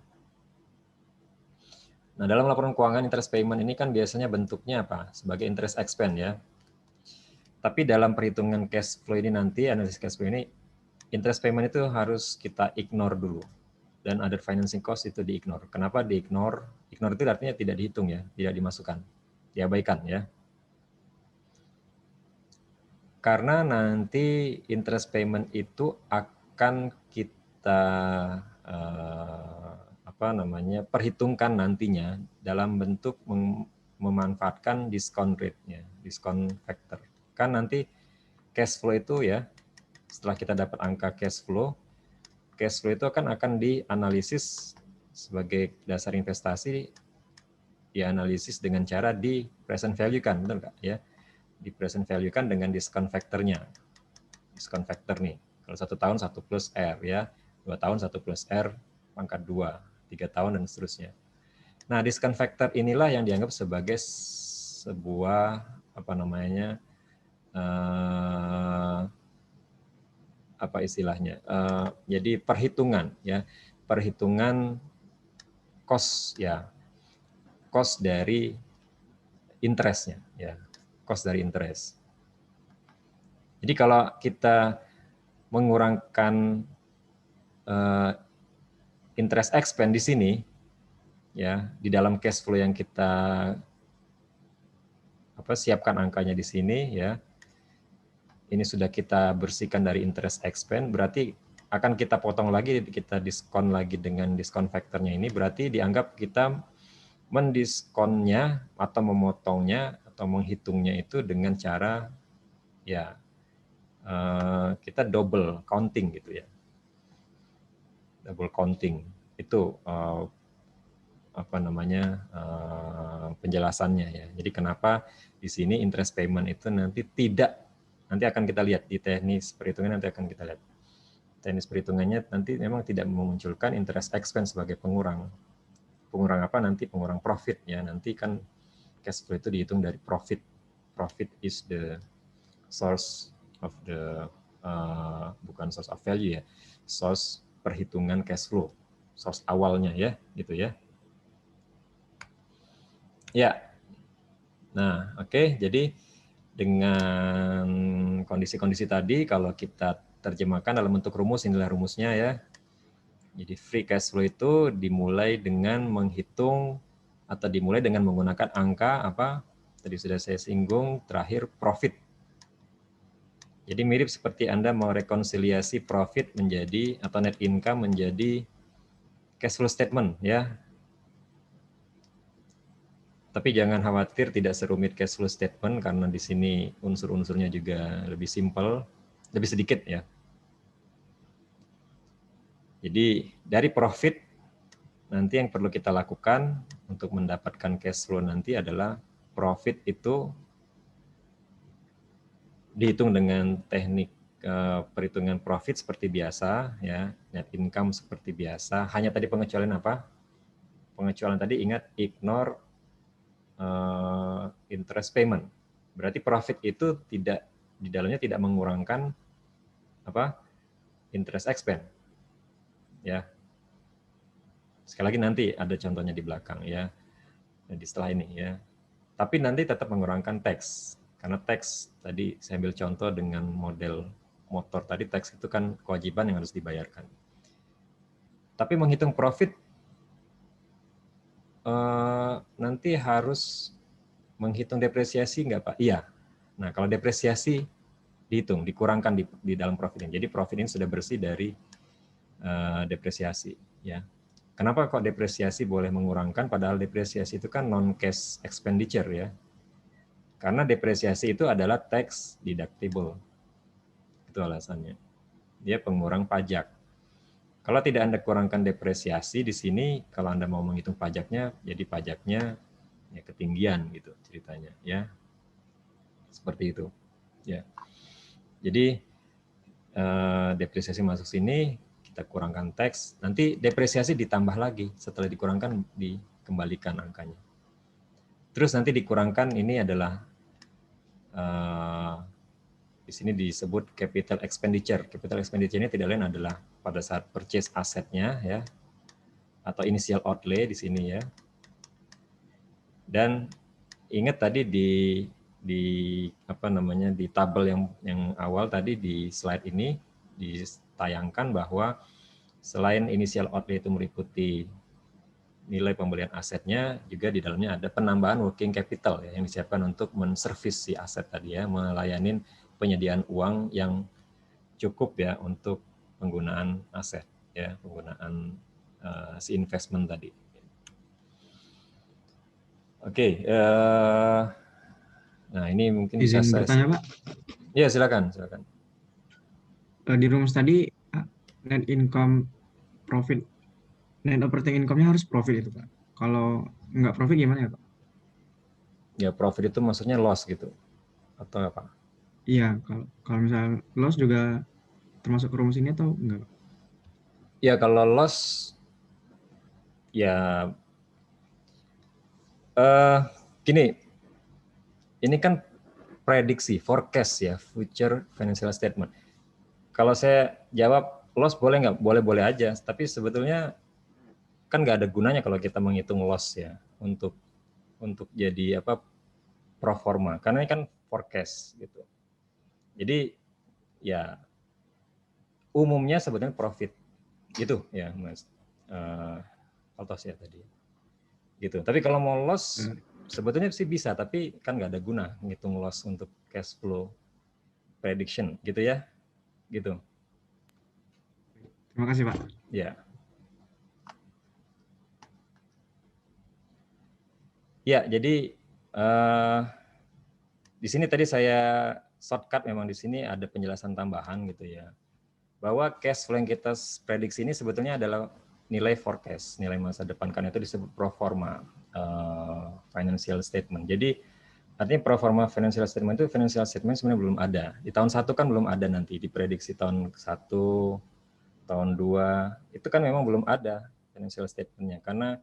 Speaker 1: Nah, dalam laporan keuangan interest payment ini kan biasanya bentuknya apa? Sebagai interest expense, ya. Tapi dalam perhitungan cash flow ini nanti, analisis cash flow ini, interest payment itu harus kita ignore dulu. Dan other financing cost itu di-ignore. Kenapa di-ignore? Ignore itu artinya tidak dihitung, ya, tidak dimasukkan, diabaikan, ya. Karena nanti interest payment itu akan kita perhitungkan nantinya dalam bentuk memanfaatkan discount rate-nya, discount factor. Kan nanti cash flow itu, ya, setelah kita dapat angka cash flow itu akan dianalisis sebagai dasar investasi, dianalisis dengan cara di present value kan, betul nggak, ya? Di present value kan dengan discount factor-nya. Discount factor nih, kalau 1 tahun 1 plus R, ya, 2 tahun 1 plus R pangkat 2, 3 tahun dan seterusnya. Nah, discount factor inilah yang dianggap sebagai sebuah jadi perhitungan, ya, perhitungan cost, ya, cost dari interest-nya, ya, cost dari interest. Jadi kalau kita mengurangkan interest expense di sini, ya, di dalam cash flow yang kita siapkan angkanya di sini, ya, ini sudah kita bersihkan dari interest expense, berarti akan kita potong lagi, kita diskon lagi dengan diskon factor-nya ini, berarti dianggap kita mendiskonnya atau memotongnya atau menghitungnya itu dengan cara, ya, kita double counting gitu, ya. Double counting itu penjelasannya, ya. Jadi kenapa di sini interest payment itu nanti akan kita lihat di teknis perhitungan, nanti akan kita lihat. Teknis perhitungannya nanti memang tidak memunculkan interest expense sebagai pengurang. Pengurang apa nanti? Pengurang profit, ya. Nanti kan cash flow itu dihitung dari profit. Profit is the source of the bukan source of value, ya. Source perhitungan cash flow. Source awalnya, ya, gitu, ya. Ya. Nah, oke. Jadi dengan kondisi-kondisi tadi, kalau kita terjemahkan dalam bentuk rumus, inilah rumusnya, ya. Jadi free cash flow itu dimulai dengan menghitung atau dimulai dengan menggunakan angka apa? Tadi sudah saya singgung, terakhir profit. Jadi mirip seperti Anda mau rekonsiliasi profit menjadi atau net income menjadi cash flow statement ya. Tapi jangan khawatir tidak serumit cash flow statement karena di sini unsur-unsurnya juga lebih simpel, lebih sedikit ya. Jadi dari profit nanti yang perlu kita lakukan untuk mendapatkan cash flow nanti adalah profit itu dihitung dengan teknik perhitungan profit seperti biasa ya, net income seperti biasa. Hanya tadi pengecualian apa? Pengecualian tadi ingat ignore interest payment. Berarti profit itu tidak di dalamnya tidak mengurangkan apa? Interest expense. Ya. Sekali lagi nanti ada contohnya di belakang ya. Di setelah ini ya. Tapi nanti tetap mengurangkan tax. Karena tax tadi saya ambil contoh dengan model motor tadi, tax itu kan kewajiban yang harus dibayarkan. Tapi menghitung profit nanti harus menghitung depresiasi nggak Pak? Iya. Nah kalau depresiasi dihitung, dikurangkan di dalam profit ini. Jadi profit ini sudah bersih dari depresiasi. Ya. Kenapa kok depresiasi boleh mengurangkan? Padahal depresiasi itu kan non cash expenditure ya. Karena depresiasi itu adalah tax deductible. Itu alasannya. Dia pengurang pajak. Kalau tidak Anda kurangkan depresiasi di sini, kalau Anda mau menghitung pajaknya, jadi pajaknya ya ketinggian gitu ceritanya ya. Seperti itu. Ya. Jadi depresiasi masuk sini, kita kurangkan tax, nanti depresiasi ditambah lagi, setelah dikurangkan dikembalikan angkanya. Terus nanti dikurangkan ini adalah di sini disebut capital expenditure. Capital expenditure ini tidak lain adalah pada saat purchase asetnya ya, atau initial outlay di sini ya. Dan ingat tadi di apa namanya di tabel yang awal tadi di slide ini ditayangkan bahwa selain initial outlay itu meliputi nilai pembelian asetnya, juga di dalamnya ada penambahan working capital ya, yang disiapkan untuk menservis si aset tadi ya, melayani penyediaan uang yang cukup ya untuk penggunaan aset ya, penggunaan si investment tadi. Oke, nah ini mungkin bisa
Speaker 2: Izin
Speaker 1: saya.
Speaker 2: bertanya Pak,
Speaker 1: Ya silakan, silakan.
Speaker 2: di rumus tadi net income profit, net operating income-nya harus profit itu Pak. Kalau nggak profit gimana ya Pak?
Speaker 1: Ya profit itu maksudnya loss gitu atau apa?
Speaker 2: Iya, kalau kalau misal loss juga termasuk ke rumus ini atau enggak Pak?
Speaker 1: Ya kalau loss ya gini, ini kan prediksi, forecast ya, future financial statement. Kalau saya jawab loss boleh nggak? Boleh-boleh aja. Tapi sebetulnya kan nggak ada gunanya kalau kita menghitung loss ya untuk jadi apa pro forma. Karena ini kan forecast gitu. Jadi ya umumnya sebetulnya profit gitu ya Mas Altos ya tadi. Gitu. Tapi kalau mau loss sebetulnya sih bisa, tapi kan nggak ada guna ngitung loss untuk cash flow prediction gitu ya. Gitu.
Speaker 2: Terima kasih Pak.
Speaker 1: Ya. Ya, jadi di sini tadi saya shortcut memang di sini ada penjelasan tambahan gitu ya. Bahwa cash flow yang kita prediksi ini sebetulnya adalah nilai forecast, nilai masa depan, karena itu disebut pro forma financial statement. Jadi artinya pro forma financial statement itu financial statement sebenarnya belum ada. Di tahun 1 kan belum ada nanti, diprediksi tahun 1, tahun 2, itu kan memang belum ada financial statement-nya karena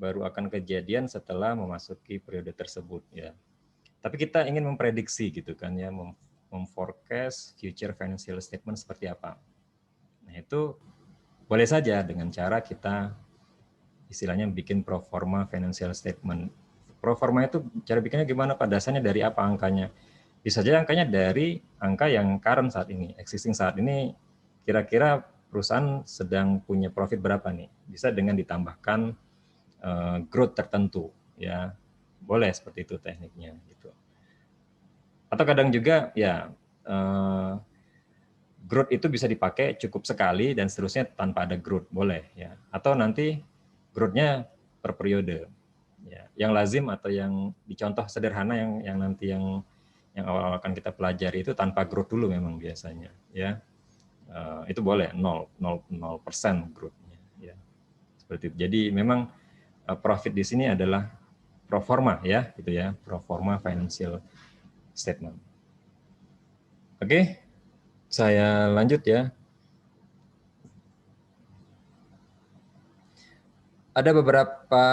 Speaker 1: baru akan kejadian setelah memasuki periode tersebut ya. Tapi kita ingin memprediksi gitu kan ya, memforecast future financial statement seperti apa. Nah itu boleh saja dengan cara kita istilahnya bikin pro forma financial statement. Pro forma itu cara bikinnya gimana Pak? Dasarnya dari apa angkanya? Bisa saja angkanya dari angka yang current saat ini, existing saat ini, kira-kira perusahaan sedang punya profit berapa nih? Bisa dengan ditambahkan growth tertentu ya, boleh seperti itu tekniknya gitu. Atau kadang juga ya growth itu bisa dipakai cukup sekali dan seterusnya tanpa ada growth, boleh ya. Atau nanti growth-nya per periode. Ya, yang lazim atau yang dicontoh sederhana yang nanti yang awal-awal akan kita pelajari itu tanpa growth dulu memang biasanya ya. Itu boleh 0% growth-nya ya. Seperti itu. Jadi memang profit di sini adalah pro forma ya, gitu ya, pro forma financial statement. Oke, saya lanjut ya. Ada beberapa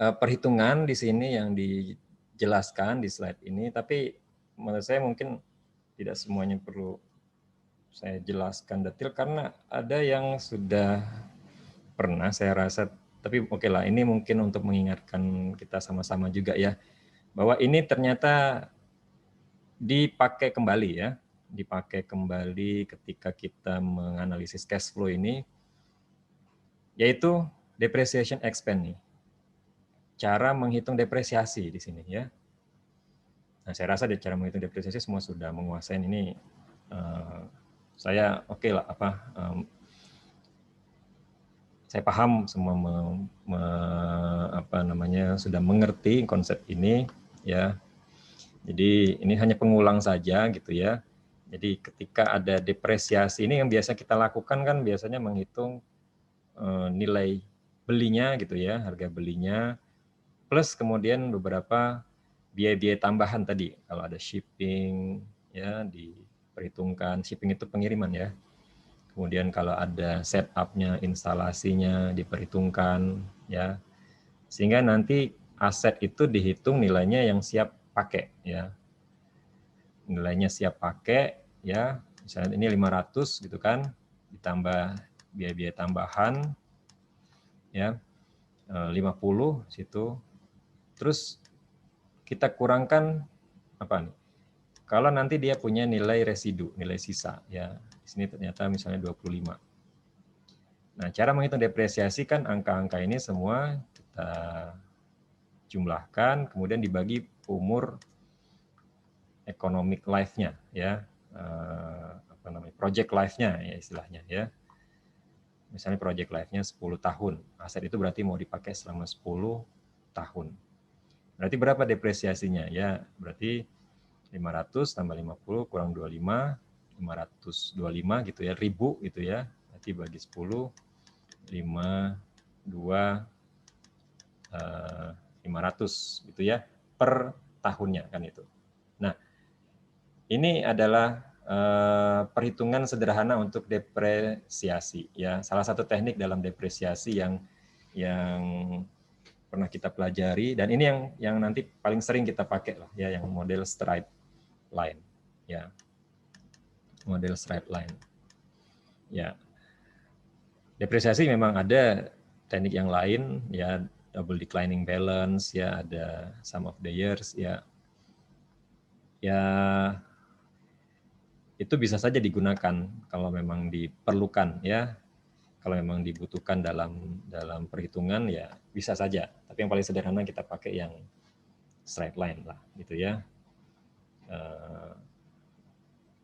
Speaker 1: perhitungan di sini yang dijelaskan di slide ini, tapi menurut saya mungkin tidak semuanya perlu saya jelaskan detail karena ada yang sudah pernah saya rasa, tapi oke lah, ini mungkin untuk mengingatkan kita sama-sama juga ya, bahwa ini ternyata dipakai kembali ya, dipakai kembali ketika kita menganalisis cash flow ini, yaitu depreciation expense nih. Cara menghitung depresiasi di sini ya. Nah, saya rasa di cara menghitung depresiasi semua sudah menguasai ini. Saya oke lah saya paham semua sudah mengerti konsep ini ya. Jadi ini hanya pengulang saja gitu ya. Jadi ketika ada depresiasi ini yang biasa kita lakukan kan biasanya menghitung nilai belinya gitu ya, harga belinya plus kemudian beberapa biaya-biaya tambahan tadi. Kalau ada shipping ya diperhitungkan, shipping itu pengiriman ya. Kemudian kalau ada setup-nya, instalasinya diperhitungkan ya. Sehingga nanti aset itu dihitung nilainya yang siap pakai ya. Nilainya siap pakai ya. Misalnya ini 500 gitu kan, ditambah biaya-biaya tambahan ya 50 situ. Terus kita kurangkan apa nih? Kalau nanti dia punya nilai residu, nilai sisa ya. Di sini ternyata misalnya 25. Nah, cara menghitung depresiasi kan angka-angka ini semua kita jumlahkan, kemudian dibagi umur economic life-nya ya. Project life-nya ya istilahnya ya. Misalnya project life-nya 10 tahun. Aset itu berarti mau dipakai selama 10 tahun. Berarti berapa depresiasinya? Ya, berarti 500 tambah 50 kurang 25, 525 gitu ya, 1000 gitu ya. Berarti bagi 10, 5, 2, 500 gitu ya, per tahunnya kan itu. Nah, ini adalah perhitungan sederhana untuk depresiasi ya. Salah satu teknik dalam depresiasi yang pernah kita pelajari dan ini yang nanti paling sering kita pakai lah ya, yang model straight line ya. Model straight line. Ya. Depresiasi memang ada teknik yang lain ya, double declining balance ya, ada sum of the years ya. Ya itu bisa saja digunakan kalau memang diperlukan ya. Kalau memang dibutuhkan dalam perhitungan ya bisa saja. Tapi yang paling sederhana kita pakai yang straight line lah gitu ya.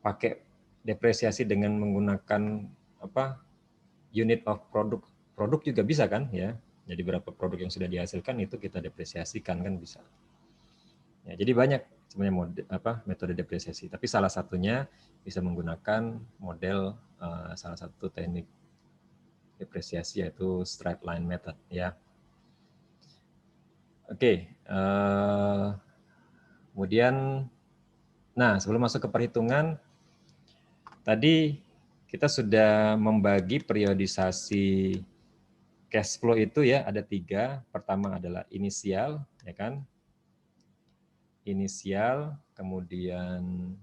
Speaker 1: Pakai depresiasi dengan menggunakan apa unit of produk juga bisa kan ya. Jadi berapa produk yang sudah dihasilkan itu kita depresiasikan kan bisa. Ya, jadi banyak sebenarnya metode depresiasi. Tapi salah satunya bisa menggunakan model salah satu teknik depresiasi yaitu straight line method ya. Oke, kemudian, nah sebelum masuk ke perhitungan, tadi kita sudah membagi periodisasi cash flow itu ya, ada 3. Pertama adalah inisial, ya kan? Inisial, kemudian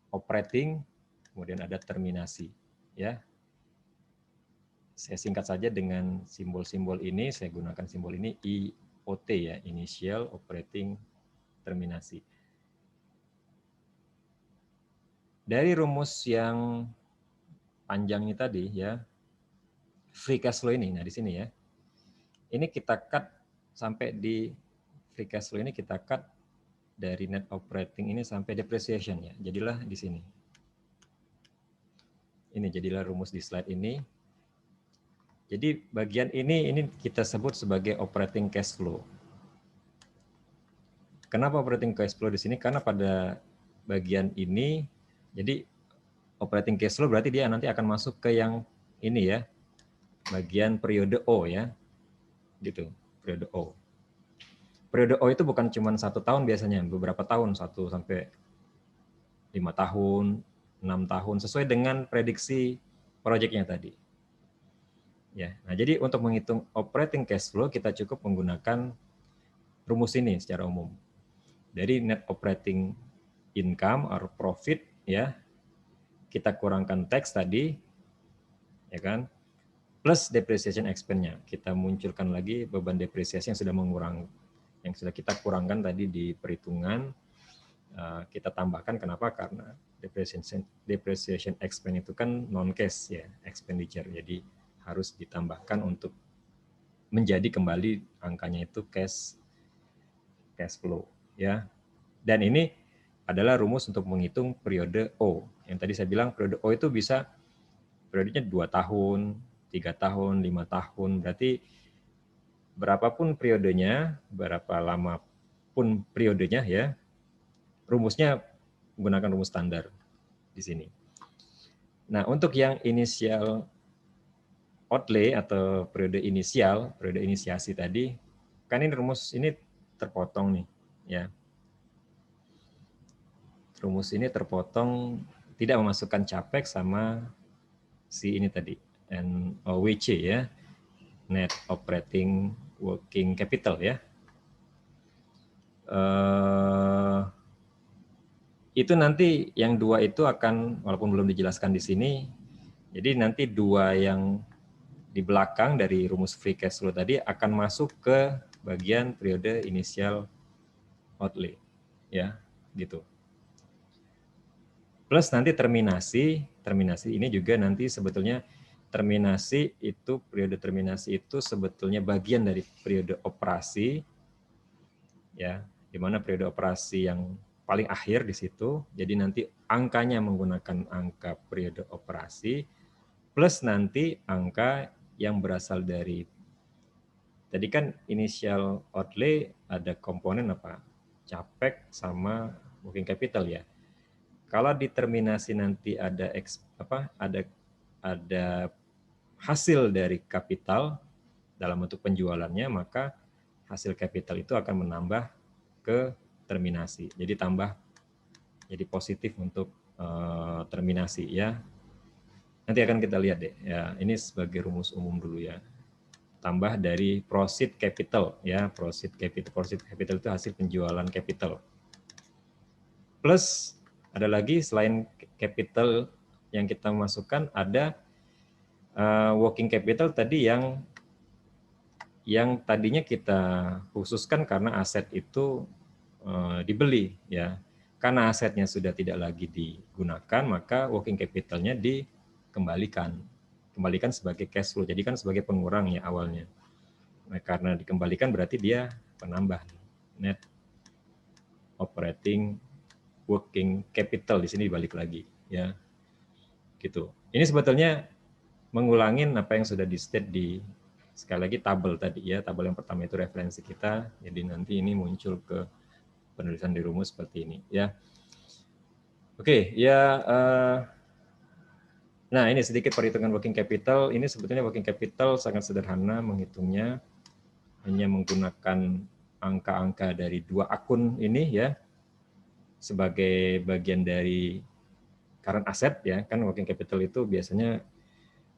Speaker 1: operating, kemudian ada terminasi, ya. Saya singkat saja dengan simbol-simbol ini, saya gunakan simbol ini IOT ya, initial, operating, terminasi. Dari rumus yang panjang ini tadi ya, free cash flow ini, nah di sini ya, ini kita cut sampai di free cash flow ini kita cut dari net operating ini sampai depreciation ya. Jadilah di sini. Ini jadilah rumus di slide ini. Jadi bagian ini kita sebut sebagai operating cash flow. Kenapa operating cash flow di sini? Karena pada bagian ini, jadi operating cash flow berarti dia nanti akan masuk ke yang ini ya, bagian periode O ya, gitu, periode O. Periode O itu bukan cuma 1 tahun biasanya, beberapa tahun, 1 sampai 5 tahun, 6 tahun, sesuai dengan prediksi proyeknya tadi. Ya, nah jadi untuk menghitung operating cash flow kita cukup menggunakan rumus ini secara umum. Dari net operating income or profit ya, kita kurangkan tax tadi, ya kan, plus depreciation expense-nya. Kita munculkan lagi beban depresiasi yang sudah kita kurangkan tadi di perhitungan. Kita tambahkan kenapa? Karena depreciation expense itu kan non cash ya, expenditure. Jadi harus ditambahkan untuk menjadi kembali angkanya itu cash flow ya. Dan ini adalah rumus untuk menghitung periode O. Yang tadi saya bilang periode O itu bisa periodenya 2 tahun, 3 tahun, 5 tahun. Berarti berapapun periodenya, berapa lama pun periodenya ya, rumusnya menggunakan rumus standar di sini. Nah, untuk yang initial outlay atau periode inisiasi tadi, kan ini rumus ini terpotong nih, ya. Rumus ini terpotong tidak memasukkan capex sama si ini tadi, NOWC ya, net operating working capital ya. Itu nanti yang 2 itu akan, walaupun belum dijelaskan di sini, jadi nanti 2 yang di belakang dari rumus free cash flow tadi akan masuk ke bagian periode initial outlay ya, gitu. Plus nanti terminasi ini juga nanti sebetulnya periode terminasi itu sebetulnya bagian dari periode operasi ya, di mana periode operasi yang paling akhir di situ. Jadi nanti angkanya menggunakan angka periode operasi plus nanti angka yang berasal dari tadi kan initial outlay ada komponen apa? Capex sama working capital ya. Kalau determinasi nanti ada hasil dari kapital dalam bentuk penjualannya, maka hasil kapital itu akan menambah ke terminasi. Jadi tambah jadi positif untuk terminasi ya. Nanti akan kita lihat deh ya, ini sebagai rumus umum dulu ya. Tambah dari proceed capital ya, proceed capital itu hasil penjualan capital. Plus ada lagi selain capital yang kita masukkan ada working capital tadi yang tadinya kita khususkan karena aset itu dibeli ya. Karena asetnya sudah tidak lagi digunakan, maka working capital-nya dikembalikan sebagai cash flow. Jadi kan sebagai pengurang ya awalnya. Nah, karena dikembalikan berarti dia penambah net operating working capital, di sini dibalik lagi ya. Gitu. Ini sebetulnya mengulangin apa yang sudah di-state di sekali lagi tabel tadi ya. Tabel yang pertama itu referensi kita. Jadi nanti ini muncul ke penulisan di rumus seperti ini ya. Oke, ya nah ini sedikit perhitungan working capital. Ini sebetulnya working capital sangat sederhana menghitungnya, hanya menggunakan angka-angka dari 2 akun ini ya sebagai bagian dari current asset ya. Kan working capital itu biasanya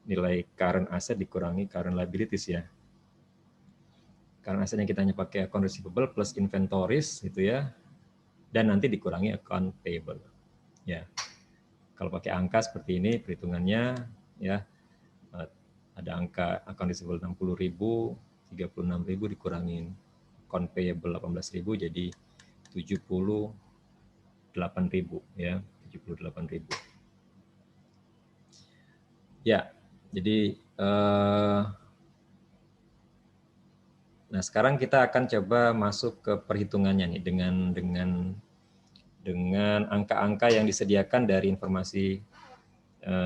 Speaker 1: nilai current asset dikurangi current liabilities ya. Current asset yang kita hanya pakai account receivable plus inventories gitu ya. Dan nanti dikurangi account payable. Ya. Kalau pakai angka seperti ini perhitungannya ya, ada angka account receivable 60.000, 36.000 dikurangin account payable 18.000 jadi 78.000 ya, 78.000. Ya, jadi Nah, sekarang kita akan coba masuk ke perhitungannya nih dengan angka-angka yang disediakan dari informasi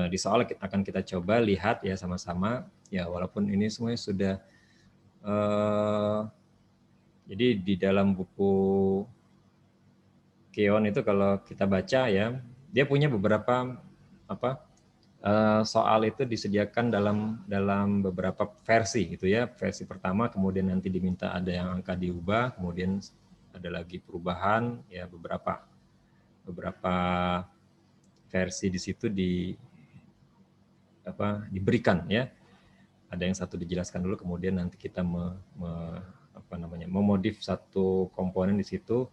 Speaker 1: di soal akan kita coba lihat ya sama-sama ya, walaupun ini semuanya sudah jadi di dalam buku Keon itu kalau kita baca ya, dia punya beberapa soal itu disediakan dalam beberapa versi gitu ya. Versi pertama, kemudian nanti diminta ada yang angka diubah, kemudian ada lagi perubahan ya, beberapa versi di situ diberikan ya. Ada yang satu dijelaskan dulu, kemudian nanti kita memodif satu komponen di situ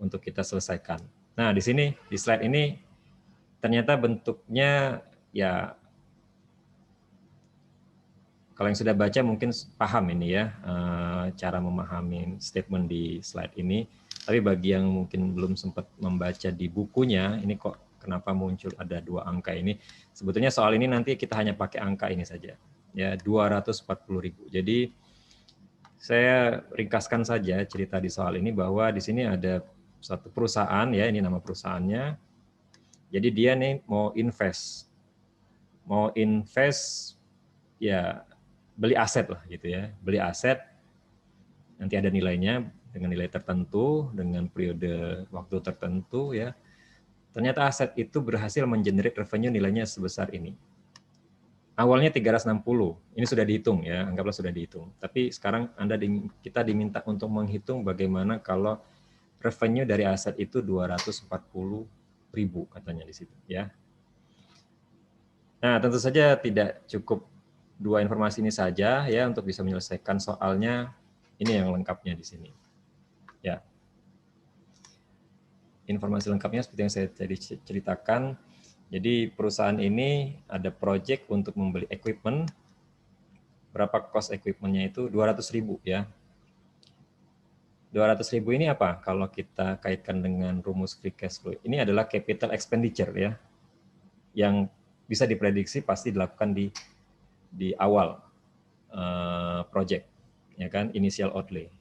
Speaker 1: untuk kita selesaikan. Nah, di sini di slide ini ternyata bentuknya ya, kalau yang sudah baca mungkin paham ini ya, cara memahami statement di slide ini. Tapi bagi yang mungkin belum sempat membaca di bukunya, ini kok kenapa muncul ada 2 angka ini. Sebetulnya soal ini nanti kita hanya pakai angka ini saja, ya 240.000. Jadi saya ringkaskan saja cerita di soal ini bahwa di sini ada satu perusahaan ya, ini nama perusahaannya. Jadi dia nih mau invest ya, beli aset lah gitu ya, beli aset, nanti ada nilainya dengan nilai tertentu, dengan periode waktu tertentu ya. Ternyata aset itu berhasil mengenerate revenue nilainya sebesar ini. Awalnya 360, ini sudah dihitung ya, anggaplah sudah dihitung. Tapi sekarang kita diminta untuk menghitung bagaimana kalau revenue dari aset itu 240.000 katanya di situ ya. Nah, tentu saja tidak cukup 2 informasi ini saja ya untuk bisa menyelesaikan soalnya. Ini yang lengkapnya di sini. Ya. Informasi lengkapnya seperti yang saya tadi ceritakan. Jadi perusahaan ini ada project untuk membeli equipment. Berapa cost equipment-nya itu? 200.000 ya. 200.000 ini apa? Kalau kita kaitkan dengan rumus free cash flow, ini adalah capital expenditure ya, yang bisa diprediksi pasti dilakukan di awal project, ya kan, initial outlay,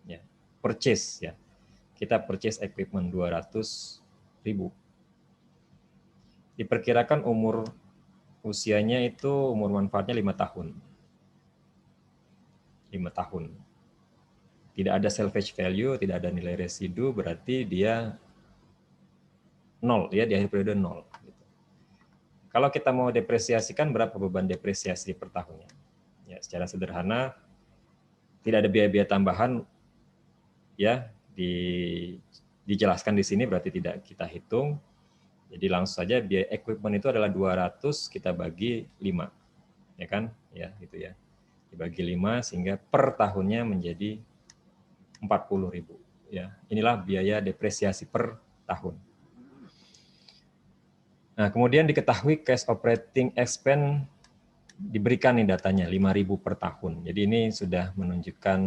Speaker 1: ya, purchase ya, kita purchase equipment 200.000. Diperkirakan usianya itu umur manfaatnya 5 tahun. 5 tahun. Tidak ada salvage value, tidak ada nilai residu, berarti dia 0 ya, di akhir periode 0. Kalau kita mau depresiasikan, berapa beban depresiasi per tahunnya? Ya, secara sederhana, tidak ada biaya-biaya tambahan ya, dijelaskan di sini, berarti tidak kita hitung. Jadi langsung saja biaya equipment itu adalah 200, kita bagi 5. Ya kan? Ya, gitu ya. Dibagi 5 sehingga per tahunnya menjadi 40.000 ya. Inilah biaya depresiasi per tahun. Nah, kemudian diketahui cash operating expense diberikan nih datanya 5.000 per tahun. Jadi ini sudah menunjukkan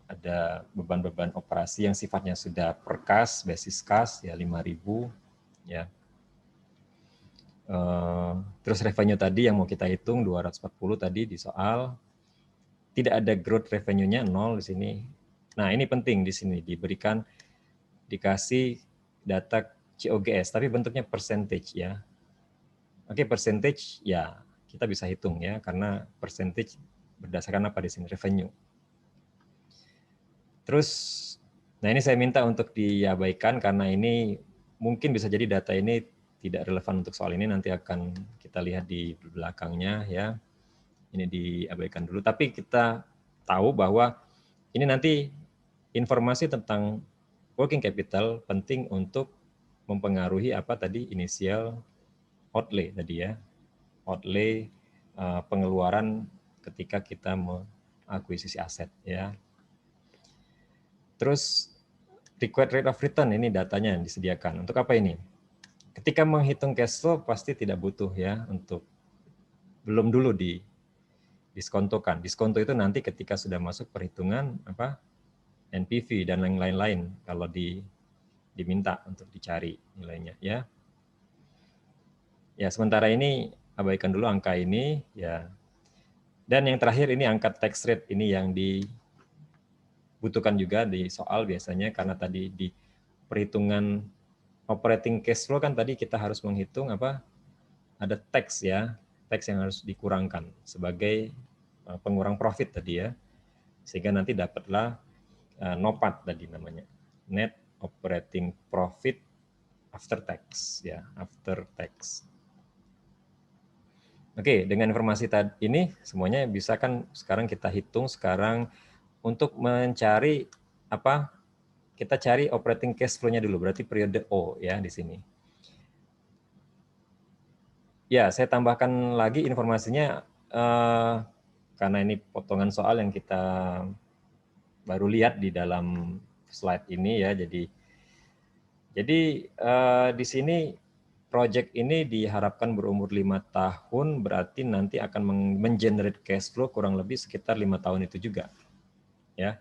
Speaker 1: ada beban-beban operasi yang sifatnya sudah per kas, basis kas ya 5.000 ya. Terus revenue tadi yang mau kita hitung 240 tadi di soal, tidak ada growth revenue-nya 0 di sini. Nah, ini penting di sini dikasih data COGS tapi bentuknya percentage ya. Oke, percentage ya kita bisa hitung ya, karena percentage berdasarkan apa di sini, revenue. Terus, nah ini saya minta untuk diabaikan karena ini mungkin bisa jadi data ini tidak relevan untuk soal ini, nanti akan kita lihat di belakangnya ya. Ini diabaikan dulu, tapi kita tahu bahwa ini nanti informasi tentang working capital penting untuk mempengaruhi apa tadi, initial outlay tadi ya. Outlay pengeluaran ketika kita mengakuisisi aset ya. Terus required rate of return, ini datanya yang disediakan. Untuk apa ini? Ketika menghitung cash flow pasti tidak butuh ya untuk belum dulu diskontokan. Diskonto itu nanti ketika sudah masuk perhitungan apa NPV dan lain-lain kalau diminta untuk dicari nilainya ya. Ya, sementara ini abaikan dulu angka ini ya. Dan yang terakhir ini angka tax rate, ini yang dibutuhkan juga di soal biasanya, karena tadi di perhitungan operating cash flow kan tadi kita harus menghitung apa, ada tax ya, tax yang harus dikurangkan sebagai pengurang profit tadi ya, sehingga nanti dapatlah NOPAT tadi namanya, net operating profit after tax ya, after tax. Oke, dengan informasi tadi ini semuanya bisa kan sekarang kita hitung. Sekarang untuk mencari apa, kita cari operating cash flow-nya dulu, berarti periode O ya di sini. Ya, saya tambahkan lagi informasinya karena ini potongan soal yang kita baru lihat di dalam slide ini ya. Jadi di sini project ini diharapkan berumur 5 tahun, berarti nanti akan mengenerate cash flow kurang lebih sekitar 5 tahun itu juga. Ya.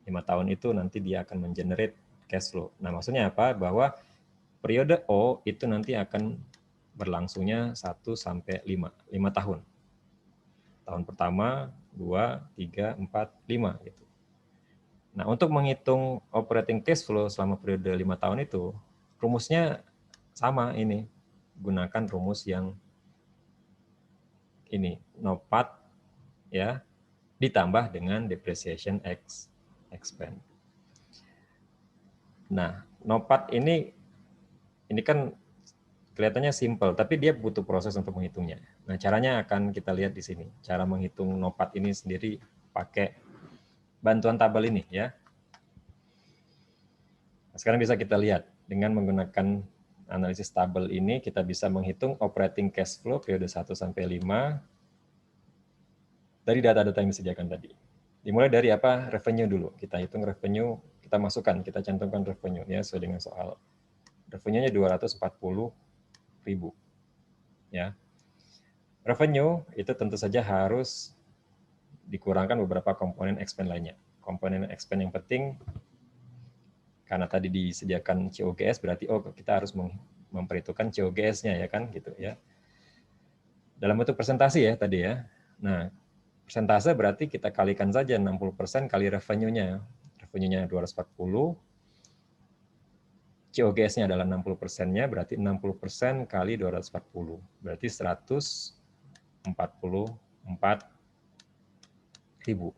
Speaker 1: 5 tahun itu nanti dia akan mengenerate cash flow. Nah, maksudnya apa? Bahwa periode O itu nanti akan berlangsungnya 1 sampai 5 tahun. Tahun pertama, 2, 3, 4, 5 gitu. Nah, untuk menghitung operating cash flow selama periode 5 tahun itu, rumusnya sama ini. Gunakan rumus yang ini, NOPAT ya, ditambah dengan depreciation expense. Nah, NOPAT ini kan kelihatannya simple, tapi dia butuh proses untuk menghitungnya. Nah, caranya akan kita lihat di sini. Cara menghitung NOPAT ini sendiri pakai bantuan tabel ini ya. Nah, sekarang bisa kita lihat dengan menggunakan analisis tabel ini, kita bisa menghitung operating cash flow periode 1 sampai 5 dari data-data yang disediakan tadi. Dimulai dari apa? Revenue dulu. Kita hitung revenue, kita masukkan, kita cantumkan revenue ya sesuai dengan soal. Revenue-nya 240.000 ya. Revenue itu tentu saja harus dikurangkan beberapa komponen expense lainnya. Komponen expense yang penting karena tadi disediakan COGS, berarti kita harus memperhitungkan COGS-nya ya kan gitu ya. Dalam bentuk presentasi ya tadi ya. Nah, persentase berarti kita kalikan saja 60% kali revenue-nya. Revenue-nya 240, COGS-nya adalah 60%-nya, berarti 60% kali 240. Berarti 144.000.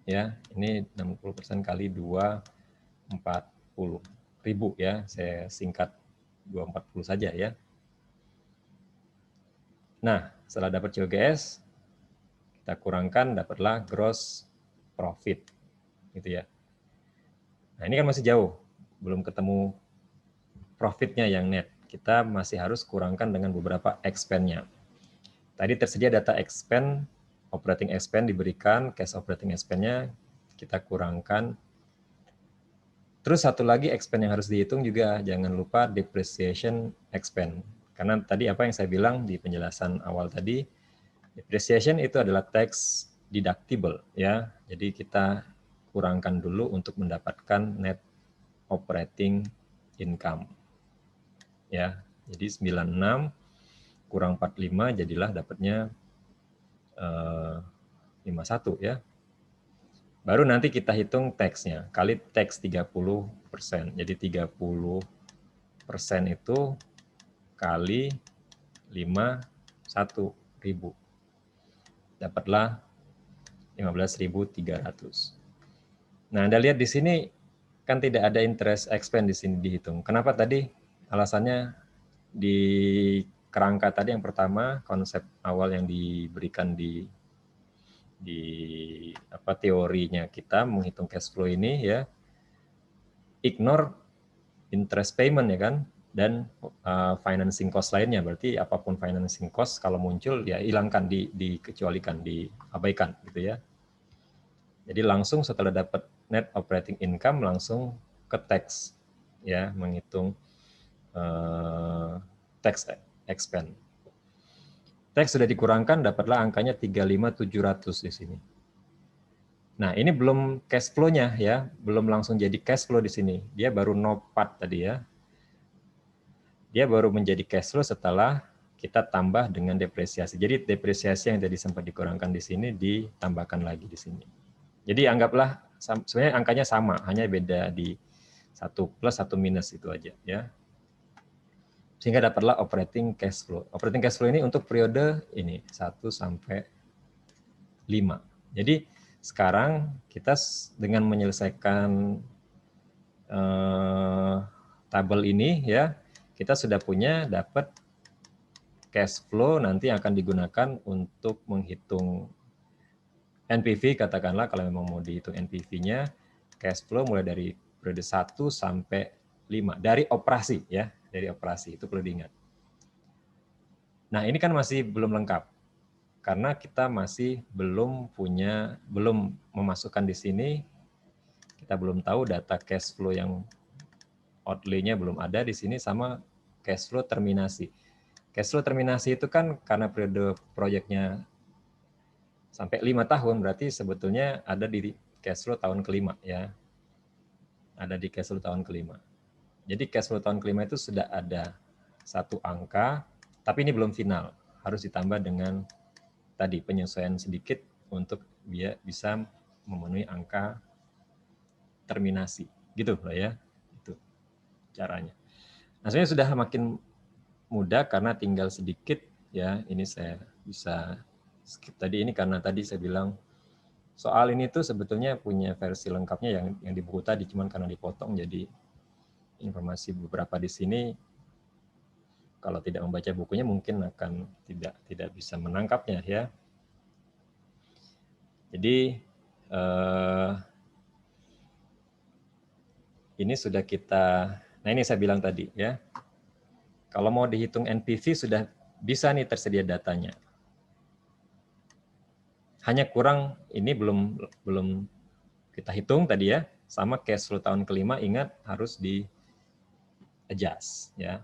Speaker 1: Ya, ini 60% kali 240.000 ya. Saya singkat 240 saja ya. Nah, setelah dapat COGS, kita kurangkan, dapatlah gross profit. Gitu ya. Nah, ini kan masih jauh, belum ketemu profitnya yang net. Kita masih harus kurangkan dengan beberapa expense-nya. Tadi tersedia data expense, operating expense diberikan, cash operating expense-nya kita kurangkan. Terus satu lagi expense yang harus dihitung juga, jangan lupa depreciation expense. Karena tadi apa yang saya bilang di penjelasan awal tadi, depreciation itu adalah tax deductible ya. Jadi kita kurangkan dulu untuk mendapatkan net operating income. Ya. Jadi 96 kurang 45 jadilah dapatnya 51 ya. Baru nanti kita hitung tax-nya, kali tax 30%. Jadi 30% itu kali 51.000. Dapatlah 15.300. Nah, Anda lihat di sini kan tidak ada interest expense di sini dihitung. Kenapa tadi? Alasannya di kerangka tadi yang pertama, konsep awal yang diberikan di teorinya kita menghitung cash flow ini ya, ignore interest payment ya kan, dan financing cost lainnya. Berarti apapun financing cost kalau muncul ya hilangkan, dikecualikan, diabaikan gitu ya. Jadi langsung setelah dapat net operating income langsung ke tax ya, menghitung tax expense. Tax sudah dikurangkan, dapatlah angkanya 35.700 di sini. Nah, ini belum cash flow-nya ya, belum langsung jadi cash flow di sini. Dia baru NOPAT tadi ya. Dia baru menjadi cash flow setelah kita tambah dengan depresiasi. Jadi depresiasi yang tadi sempat dikurangkan di sini ditambahkan lagi di sini. Jadi anggaplah sebenarnya angkanya sama, hanya beda di 1 plus 1 minus itu aja ya. Sehingga dapatlah operating cash flow. Operating cash flow ini untuk periode ini 1 sampai 5. Jadi sekarang kita dengan menyelesaikan tabel ini ya, kita sudah punya dapat cash flow nanti akan digunakan untuk menghitung NPV, katakanlah kalau memang mau dihitung NPV-nya, cash flow mulai dari periode 1 sampai 5 dari operasi ya, dari operasi itu perlu diingat. Nah, ini kan masih belum lengkap karena kita masih belum memasukkan di sini, kita belum tahu data cash flow yang outlay-nya belum ada di sini sama cash flow terminasi. Cash flow terminasi itu kan karena periode proyeknya sampai 5 tahun, berarti sebetulnya ada di cash flow tahun kelima ya. Ada di cash flow tahun kelima. Jadi cash flow tahun kelima itu sudah ada satu angka, tapi ini belum final. Harus ditambah dengan tadi penyesuaian sedikit untuk dia bisa memenuhi angka terminasi. Gitu lah ya. Itu caranya. Nah, sebenarnya sudah makin mudah karena tinggal sedikit ya. Ini saya bisa skip tadi ini karena tadi saya bilang soal ini tuh sebetulnya punya versi lengkapnya yang di buku tadi, cuman karena dipotong jadi informasi beberapa di sini kalau tidak membaca bukunya mungkin akan tidak bisa menangkapnya ya. Jadi ini sudah kita, nah ini saya bilang tadi ya, kalau mau dihitung NPV sudah bisa nih tersedia datanya. Hanya kurang ini belum kita hitung tadi ya, sama cash flow tahun kelima ingat harus di adjust ya.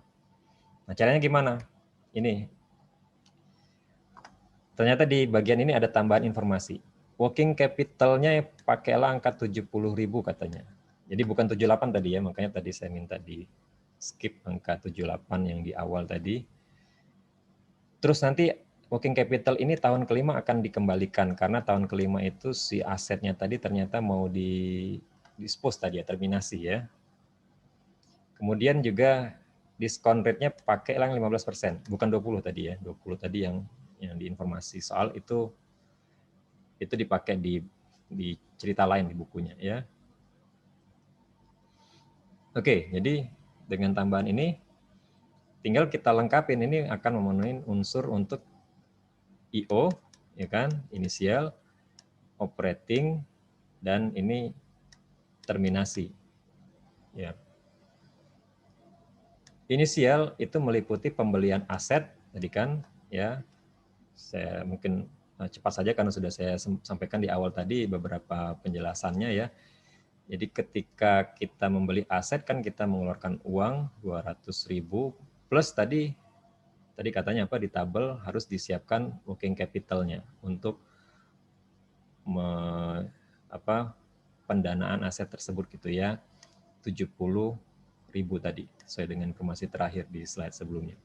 Speaker 1: Nah, caranya gimana? Ini ternyata di bagian ini ada tambahan informasi. Working capital-nya pakailah angka 70.000 katanya. Jadi bukan 78 tadi ya, makanya tadi saya minta di skip angka 78 yang di awal tadi. Terus nanti working capital ini tahun kelima akan dikembalikan karena tahun kelima itu si asetnya tadi ternyata mau di dispose tadi ya, terminasi ya. Kemudian juga diskon rate-nya pakai yang 15%, bukan 20 tadi ya. 20 tadi yang di informasi soal itu dipakai di cerita lain di bukunya ya. Oke, jadi dengan tambahan ini tinggal kita lengkapin, ini akan memenuhi unsur untuk IO ya kan, inisial, operating, dan ini terminasi. Ya. Inisial itu meliputi pembelian aset tadi kan ya. Saya mungkin cepat saja karena sudah saya sampaikan di awal tadi beberapa penjelasannya ya. Jadi ketika kita membeli aset kan kita mengeluarkan uang 200.000 plus tadi katanya apa di tabel harus disiapkan working capital-nya untuk pendanaan aset tersebut gitu ya. 70.000 tadi sesuai dengan informasi terakhir di slide sebelumnya.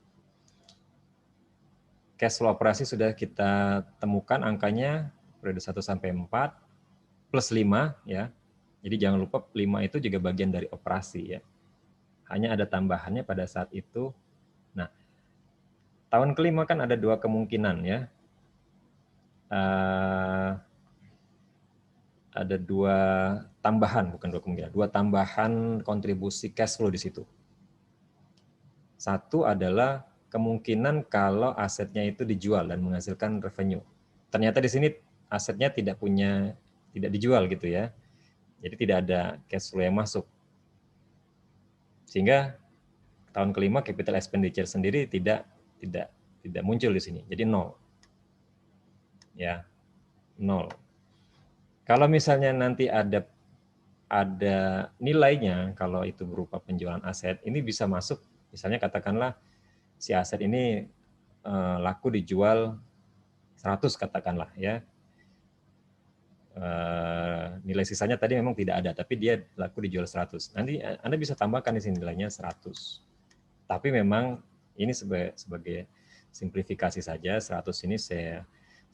Speaker 1: Cash flow operasi sudah kita temukan angkanya periode 1 sampai 4 plus 5 ya. Jadi jangan lupa 5 itu juga bagian dari operasi ya. Hanya ada tambahannya pada saat itu. Nah, tahun kelima kan ada dua kemungkinan ya. Ada dua tambahan, bukan dua kemungkinan, dua tambahan kontribusi cash flow di situ. Satu adalah kemungkinan kalau asetnya itu dijual dan menghasilkan revenue. Ternyata di sini asetnya tidak dijual gitu ya. Jadi tidak ada cash flow yang masuk. Sehingga tahun kelima capital expenditure sendiri tidak muncul di sini. Jadi 0. Ya. 0. Kalau misalnya nanti ada nilainya, kalau itu berupa penjualan aset, ini bisa masuk, misalnya katakanlah si aset ini laku dijual 100 katakanlah ya. Nilai sisanya tadi memang tidak ada, tapi dia laku dijual 100. Nanti Anda bisa tambahkan di sini nilainya 100. Tapi memang ini sebagai simplifikasi saja, 100 ini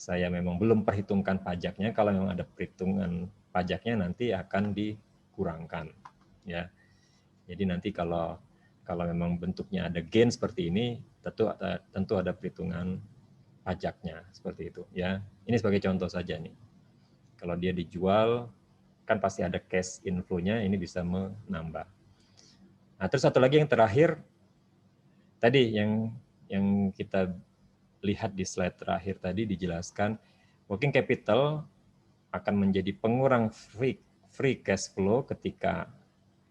Speaker 1: saya memang belum perhitungkan pajaknya. Kalau memang ada perhitungan pajaknya nanti akan dikurangkan, ya. Jadi nanti kalau memang bentuknya ada gain seperti ini, tentu ada perhitungan pajaknya seperti itu, ya. Ini sebagai contoh saja nih. Kalau dia dijual kan pasti ada cash inflow-nya, ini bisa menambah. Nah, terus satu lagi yang terakhir tadi yang kita lihat di slide terakhir tadi dijelaskan working capital akan menjadi pengurang free cash flow ketika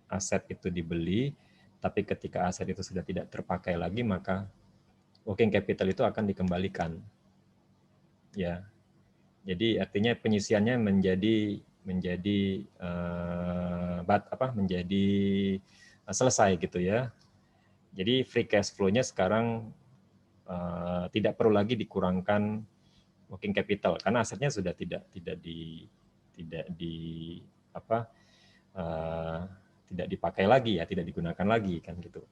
Speaker 1: aset itu dibeli, tapi ketika aset itu sudah tidak terpakai lagi, maka working capital itu akan dikembalikan. Ya, jadi artinya penyisiannya menjadi selesai gitu ya. Jadi free cash flow-nya sekarang tidak perlu lagi dikurangkan working capital karena asetnya sudah tidak dipakai lagi ya, tidak digunakan lagi kan gitu.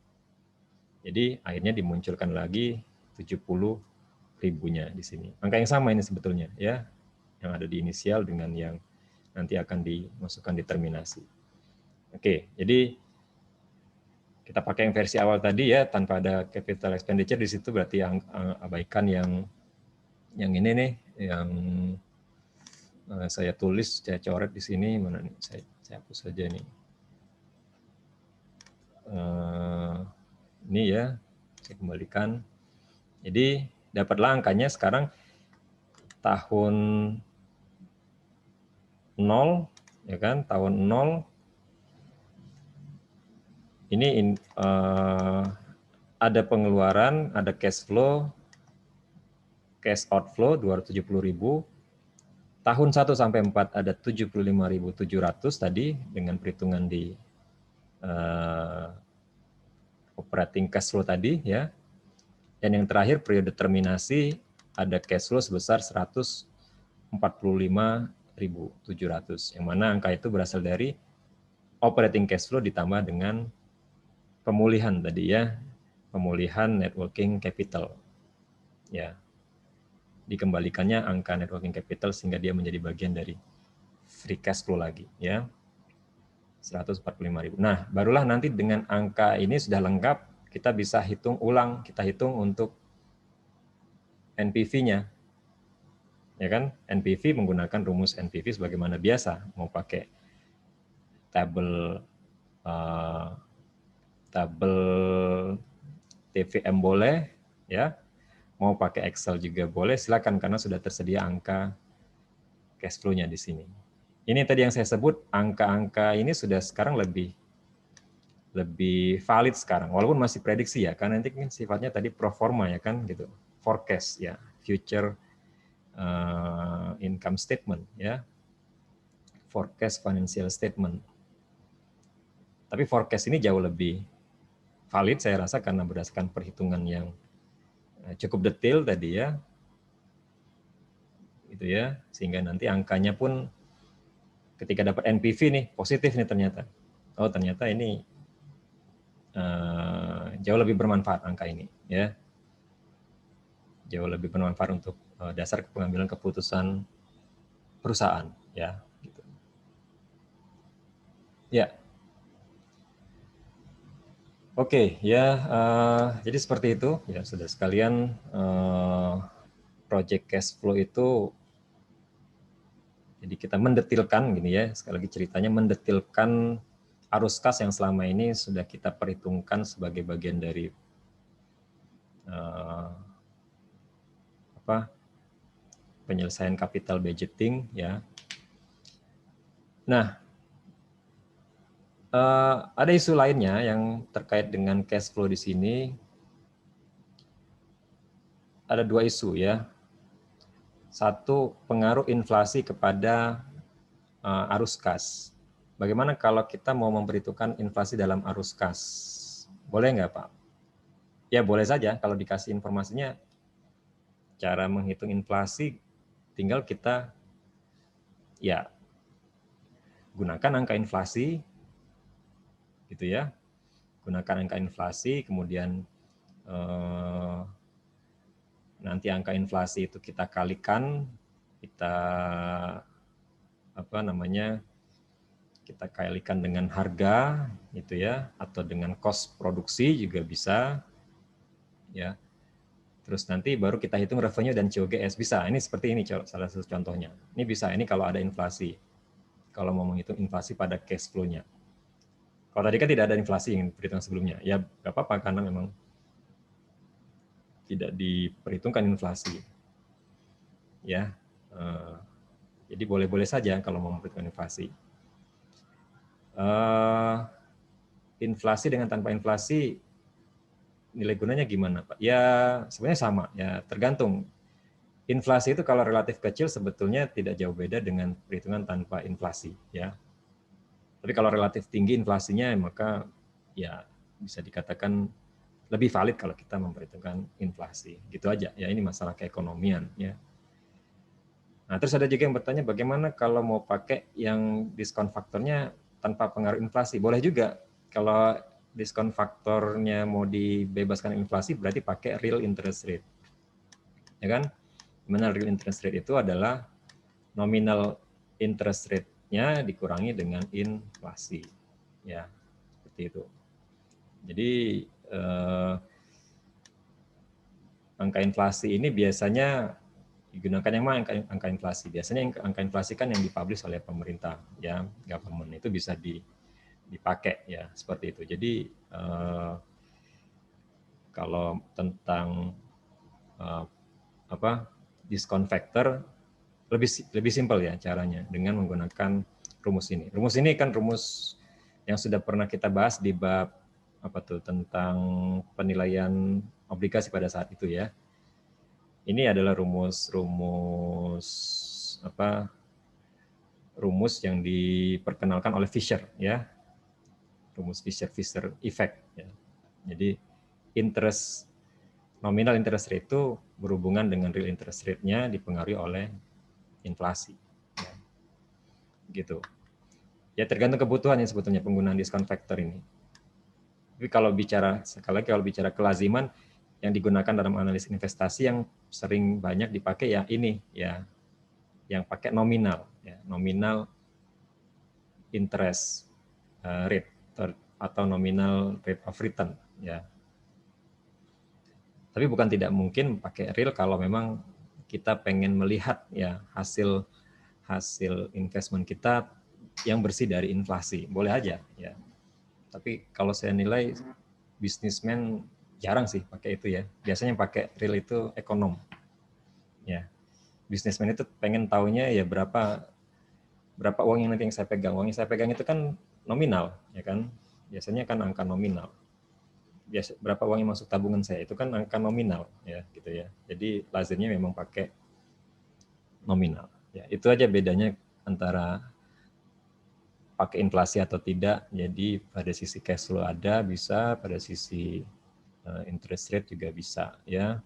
Speaker 1: Jadi akhirnya dimunculkan lagi 70 ribunya di sini. Angka yang sama ini sebetulnya ya, yang ada di inisial dengan yang nanti akan dimasukkan di terminasi. Oke, jadi kita pakai yang versi awal tadi ya, tanpa ada capital expenditure di situ, berarti abaikan yang ini nih, yang saya tulis, saya coret di sini, mana nih, saya hapus saja nih. Ini ya, saya kembalikan. Jadi dapatlah angkanya sekarang tahun 0, ya kan, tahun 0, ini ada pengeluaran, ada cash flow, cash outflow 270.000, tahun 1 sampai 4 ada 75.700 tadi dengan perhitungan di operating cash flow tadi ya. Dan yang terakhir periode terminasi ada cash flow sebesar 145.700, yang mana angka itu berasal dari operating cash flow ditambah dengan pemulihan tadi ya, pemulihan net working capital. Ya. Dikembalikannya angka net working capital sehingga dia menjadi bagian dari free cash flow lagi ya. 145.000. Nah, barulah nanti dengan angka ini sudah lengkap, kita bisa hitung ulang, kita hitung untuk NPV-nya. Ya kan? NPV menggunakan rumus NPV sebagaimana biasa, mau pakai tabel TVM boleh ya. Mau pakai Excel juga boleh, silakan karena sudah tersedia angka cash flow-nya di sini. Ini tadi yang saya sebut, angka-angka ini sudah sekarang lebih valid sekarang, walaupun masih prediksi ya, karena nanti kan sifatnya tadi pro forma ya kan gitu, forecast ya, future income statement ya, forecast financial statement. Tapi forecast ini jauh lebih valid saya rasa karena berdasarkan perhitungan yang cukup detail tadi ya, gitu ya, sehingga nanti angkanya pun ketika dapat NPV nih positif nih ternyata, oh ternyata ini jauh lebih bermanfaat angka ini ya, jauh lebih bermanfaat untuk dasar pengambilan keputusan perusahaan ya gitu. Ya. Oke, ya jadi seperti itu ya sudah sekalian, project cash flow itu jadi kita mendetilkan gini ya, sekali lagi ceritanya mendetilkan arus kas yang selama ini sudah kita perhitungkan sebagai bagian dari penyelesaian capital budgeting ya. Nah, ada isu lainnya yang terkait dengan cash flow di sini. Ada dua isu ya. Satu, pengaruh inflasi kepada arus kas. Bagaimana kalau kita mau memperhitungkan inflasi dalam arus kas? Boleh nggak Pak? Ya boleh saja, kalau dikasih informasinya cara menghitung inflasi tinggal kita ya gunakan angka inflasi gitu ya. Gunakan angka inflasi, kemudian nanti angka inflasi itu kita kalikan, kita apa namanya, kita kalikan dengan harga gitu ya, atau dengan cost produksi juga bisa ya. Terus nanti baru kita hitung revenue dan COGS bisa. Ini seperti ini salah satu contohnya. Ini bisa, ini kalau ada inflasi. Kalau mau menghitung inflasi pada cash flow-nya. Kalau tadi kan tidak ada inflasi yang diperhitungkan sebelumnya. Ya nggak apa-apa karena memang tidak diperhitungkan inflasi. Ya, jadi boleh-boleh saja kalau mau memperhitungkan inflasi. Inflasi dengan tanpa inflasi nilai gunanya gimana, Pak? Ya sebenarnya sama, ya tergantung. Inflasi itu kalau relatif kecil sebetulnya tidak jauh beda dengan perhitungan tanpa inflasi, ya. Tapi kalau relatif tinggi inflasinya, maka ya bisa dikatakan lebih valid kalau kita memperhitungkan inflasi. Gitu aja, ya ini masalah keekonomian, ya. Nah, terus ada juga yang bertanya bagaimana kalau mau pakai yang diskon faktornya tanpa pengaruh inflasi? Boleh juga. Kalau diskon faktornya mau dibebaskan inflasi berarti pakai real interest rate. Ya kan? Dimana real interest rate itu adalah nominal interest rate-nya dikurangi dengan inflasi. Ya, seperti itu. Jadi angka inflasi ini biasanya digunakan yang mana angka inflasi? Biasanya angka inflasi kan yang dipublish oleh pemerintah, ya, government itu bisa dipakai ya seperti itu. Jadi kalau tentang apa diskon factor lebih simpel ya caranya dengan menggunakan rumus ini. Rumus ini kan rumus yang sudah pernah kita bahas di bab apa tuh tentang penilaian obligasi pada saat itu ya. Ini adalah rumus yang diperkenalkan oleh Fisher ya, rumus Fisher effect ya. Jadi nominal interest rate itu berhubungan dengan real interest rate-nya dipengaruhi oleh inflasi ya. Gitu ya, tergantung kebutuhan ya sebetulnya penggunaan diskon factor ini. Tapi kalau bicara kelaziman yang digunakan dalam analisis investasi yang sering banyak dipakai ya ini ya, yang pakai nominal ya, nominal interest rate atau nominal rate of return ya. Tapi bukan tidak mungkin pakai real kalau memang kita pengen melihat ya hasil investment kita yang bersih dari inflasi, boleh aja ya. Tapi kalau saya nilai bisnismen jarang sih pakai itu ya. Biasanya pakai real itu ekonom. Ya. Bisnismen itu pengen taunya ya berapa uang yang nanti yang saya pegang. Uang yang saya pegang itu kan nominal, ya kan? Biasanya kan angka nominal. Berapa uang yang masuk tabungan saya itu kan angka nominal, ya gitu ya. Jadi lazimnya memang pakai nominal. Ya, itu aja bedanya antara pakai inflasi atau tidak. Jadi pada sisi cash flow ada bisa, pada sisi interest rate juga bisa ya.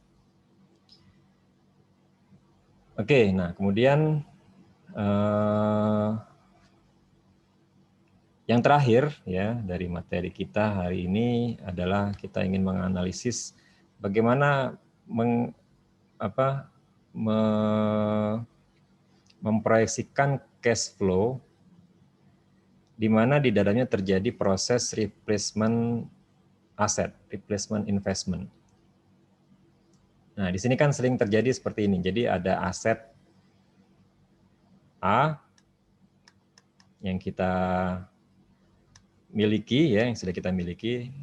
Speaker 1: Oke, nah kemudian yang terakhir ya dari materi kita hari ini adalah kita ingin menganalisis bagaimana memproyeksikan cash flow di mana di dalamnya terjadi proses replacement aset, replacement investment. Nah, di sini kan sering terjadi seperti ini. Jadi ada aset A yang kita miliki ya, yang sudah kita miliki.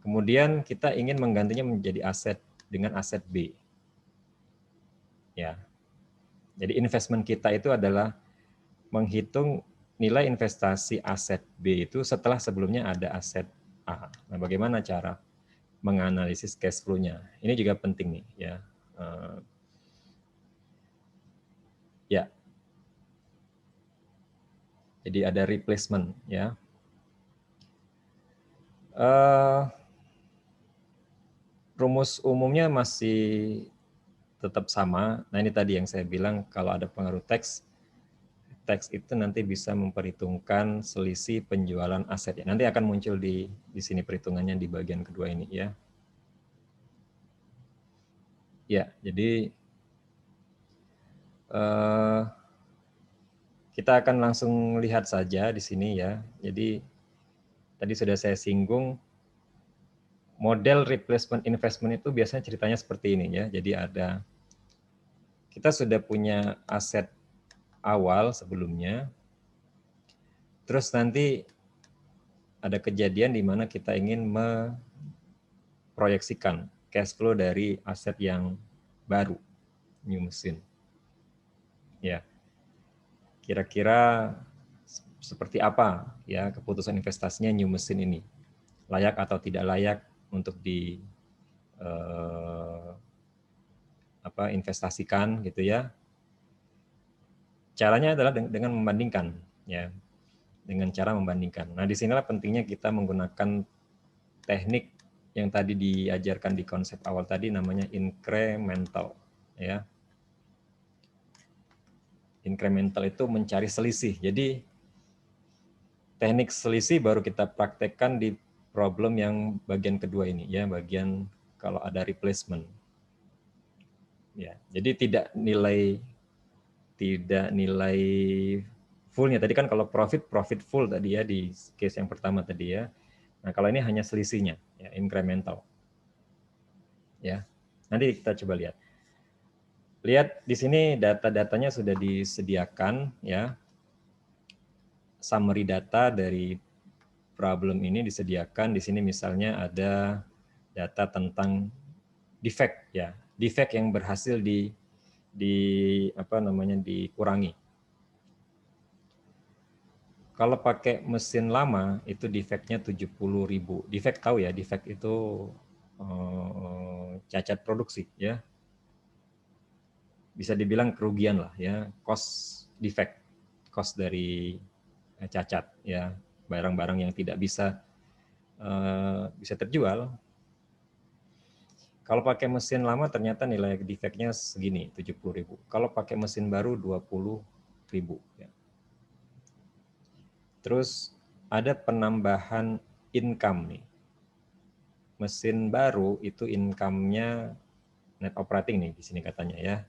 Speaker 1: Kemudian kita ingin menggantinya menjadi aset dengan aset B. Ya. Jadi investment kita itu adalah menghitung nilai investasi aset B itu setelah sebelumnya ada aset A. Nah, bagaimana cara menganalisis cash flow-nya? Ini juga penting nih ya. Ya. Jadi ada replacement ya. Rumus umumnya masih tetap sama. Nah, ini tadi yang saya bilang kalau ada pengaruh tax itu nanti bisa memperhitungkan selisih penjualan aset. Nanti akan muncul di sini perhitungannya di bagian kedua ini ya. Ya, jadi Kita akan langsung lihat saja di sini ya. Jadi tadi sudah saya singgung, model replacement investment itu biasanya ceritanya seperti ini ya. Jadi kita sudah punya aset awal sebelumnya, terus nanti ada kejadian di mana kita ingin memproyeksikan cash flow dari aset yang baru, new mesin. Ya, kira-kira seperti apa ya keputusan investasinya new mesin ini, layak atau tidak layak untuk investasikan gitu ya. Caranya adalah dengan membandingkan ya, dengan cara membandingkan. Nah, disinilah pentingnya kita menggunakan teknik yang tadi diajarkan di konsep awal tadi, namanya incremental ya. Incremental itu mencari selisih. Jadi teknik selisih baru kita praktekkan di problem yang bagian kedua ini ya, bagian kalau ada replacement. Ya, jadi tidak nilai fullnya. Tadi kan kalau profit full tadi ya di case yang pertama tadi ya. Nah, kalau ini hanya selisihnya ya, incremental. Ya. Nanti kita coba lihat. Lihat di sini data-datanya sudah disediakan ya. Summary data dari problem ini disediakan. Di sini misalnya ada data tentang defect ya. Defect yang berhasil dikurangi. Kalau pakai mesin lama itu defectnya 70.000. Defect tahu ya, defect itu cacat produksi ya. Bisa dibilang kerugian lah ya, cost defect, cost dari cacat ya, barang-barang yang tidak bisa terjual. Kalau pakai mesin lama ternyata nilai defectnya segini, 70.000. Kalau pakai mesin baru 20.000 ya. Terus ada penambahan income nih. Mesin baru itu income-nya net operating nih di sini katanya ya.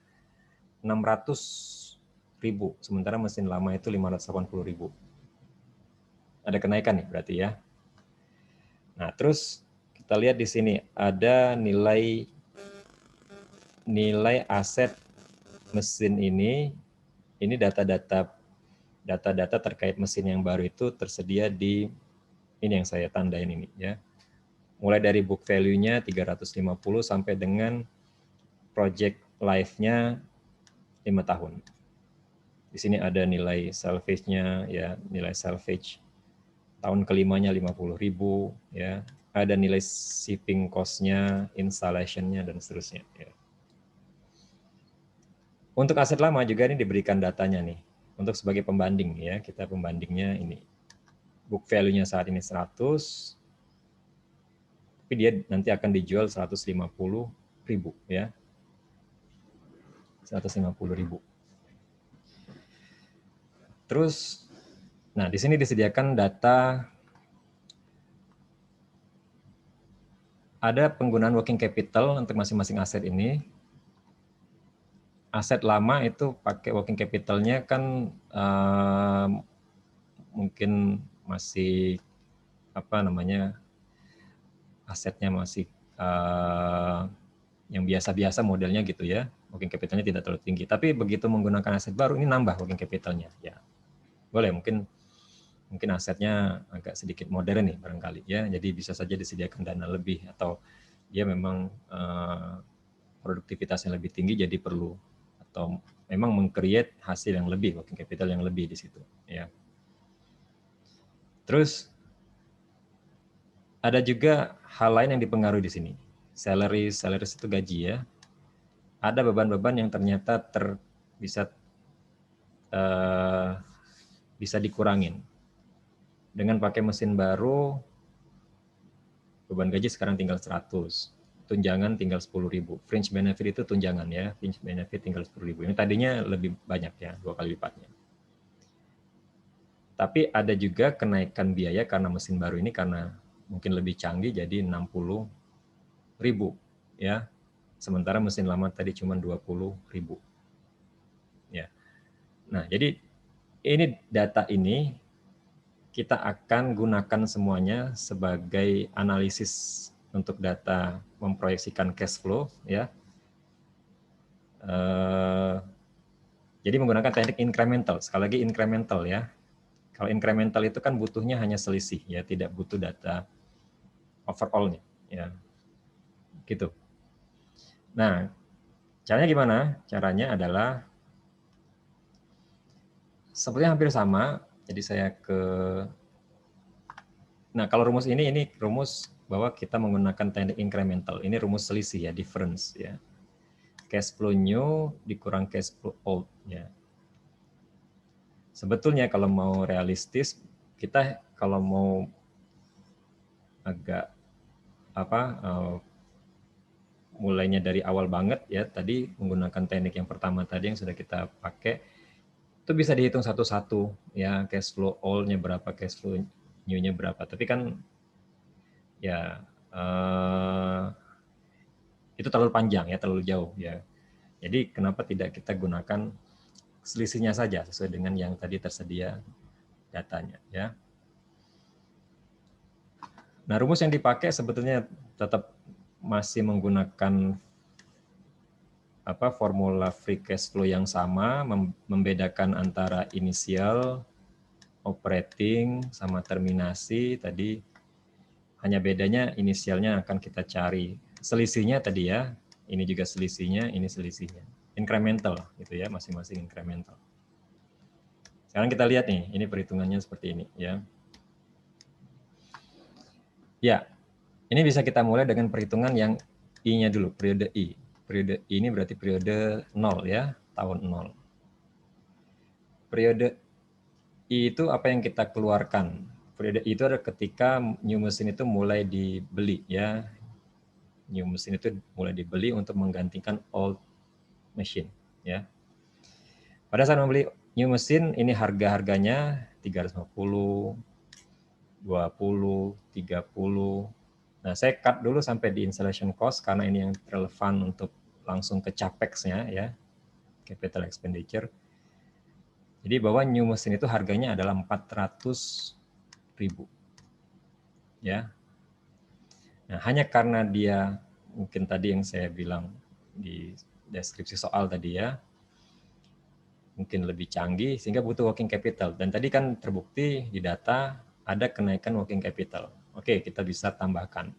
Speaker 1: 600.000, sementara mesin lama itu 580.000. Ada kenaikan nih berarti ya. Nah, terus kita lihat di sini ada nilai aset mesin ini data-data terkait mesin yang baru itu tersedia di ini yang saya tandain ini ya. Mulai dari book value-nya 350 sampai dengan project life-nya 5 tahun. Di sini ada nilai salvage-nya ya, nilai salvage tahun kelimanya 50.000 ya. Ada nilai shipping cost-nya, installation-nya dan seterusnya ya. Untuk aset lama juga ini diberikan datanya nih. Untuk sebagai pembanding ya, kita pembandingnya ini. Book value-nya saat ini 100, tapi dia nanti akan dijual 150.000 ya. 150.000. Terus, nah di sini disediakan data ada penggunaan working capital untuk masing-masing aset ini. Aset lama itu pakai working capital-nya kan mungkin masih asetnya masih yang biasa-biasa modelnya gitu ya, working capitalnya tidak terlalu tinggi. Tapi begitu menggunakan aset baru ini nambah working capitalnya ya. Boleh mungkin asetnya agak sedikit modern nih barangkali ya, jadi bisa saja disediakan dana lebih atau dia memang produktivitasnya lebih tinggi jadi perlu atau memang meng-create hasil yang lebih, working capital yang lebih di situ ya. Terus ada juga hal lain yang dipengaruhi di sini. Salaries itu gaji ya. Ada beban-beban yang ternyata bisa dikurangin. Dengan pakai mesin baru, beban gaji sekarang tinggal 100. Tunjangan tinggal 10.000. Fringe benefit itu tunjangan ya. Fringe benefit tinggal 10.000. Ini tadinya lebih banyak ya, 2 kali lipatnya. Tapi ada juga kenaikan biaya karena mesin baru ini karena mungkin lebih canggih jadi 60.000 ya. Sementara mesin lama tadi cuma 20.000. Ya. Nah, jadi ini data ini kita akan gunakan semuanya sebagai analisis untuk data memproyeksikan cash flow ya. Jadi menggunakan teknik incremental, sekali lagi incremental ya. Kalau incremental itu kan butuhnya hanya selisih ya, tidak butuh data overall-nya ya. Gitu. Nah, caranya gimana? Caranya adalah sebenarnya hampir sama. Jadi saya Nah, kalau rumus ini rumus bahwa kita menggunakan teknik incremental. Ini rumus selisih ya, difference ya. Cash flow new dikurang cash flow old ya. Sebetulnya kalau mau realistis, kita kalau mau agak mulainya dari awal banget ya, tadi menggunakan teknik yang pertama tadi yang sudah kita pakai, itu bisa dihitung satu-satu ya, cash flow old-nya berapa, cash flow new-nya berapa. Tapi kan ya itu terlalu panjang ya, terlalu jauh ya. Jadi kenapa tidak kita gunakan selisihnya saja sesuai dengan yang tadi tersedia datanya ya. Nah, rumus yang dipakai sebetulnya tetap masih menggunakan formula free cash flow yang sama, membedakan antara inisial, operating, sama terminasi. Tadi hanya bedanya inisialnya akan kita cari. Selisihnya tadi ya, ini juga selisihnya, ini selisihnya. Incremental gitu ya, masing-masing incremental. Sekarang kita lihat nih, ini perhitungannya seperti ini ya. Ya, ini bisa kita mulai dengan perhitungan yang I-nya dulu, periode I. Periode I ini berarti periode 0 ya, tahun 0. Periode I itu apa yang kita keluarkan. Periode I itu adalah ketika new mesin itu mulai dibeli ya. New mesin itu mulai dibeli untuk menggantikan old machine ya. Pada saat membeli new mesin ini harga-harganya 350, 20, 30. Nah, saya cut dulu sampai di installation cost karena ini yang relevan untuk langsung ke capex-nya ya, capital expenditure. Jadi bahwa new mesin itu harganya adalah 400.000. Ya. Nah, hanya karena dia mungkin tadi yang saya bilang di deskripsi soal tadi ya, mungkin lebih canggih sehingga butuh working capital. Dan tadi kan terbukti di data ada kenaikan working capital. Oke, kita bisa tambahkan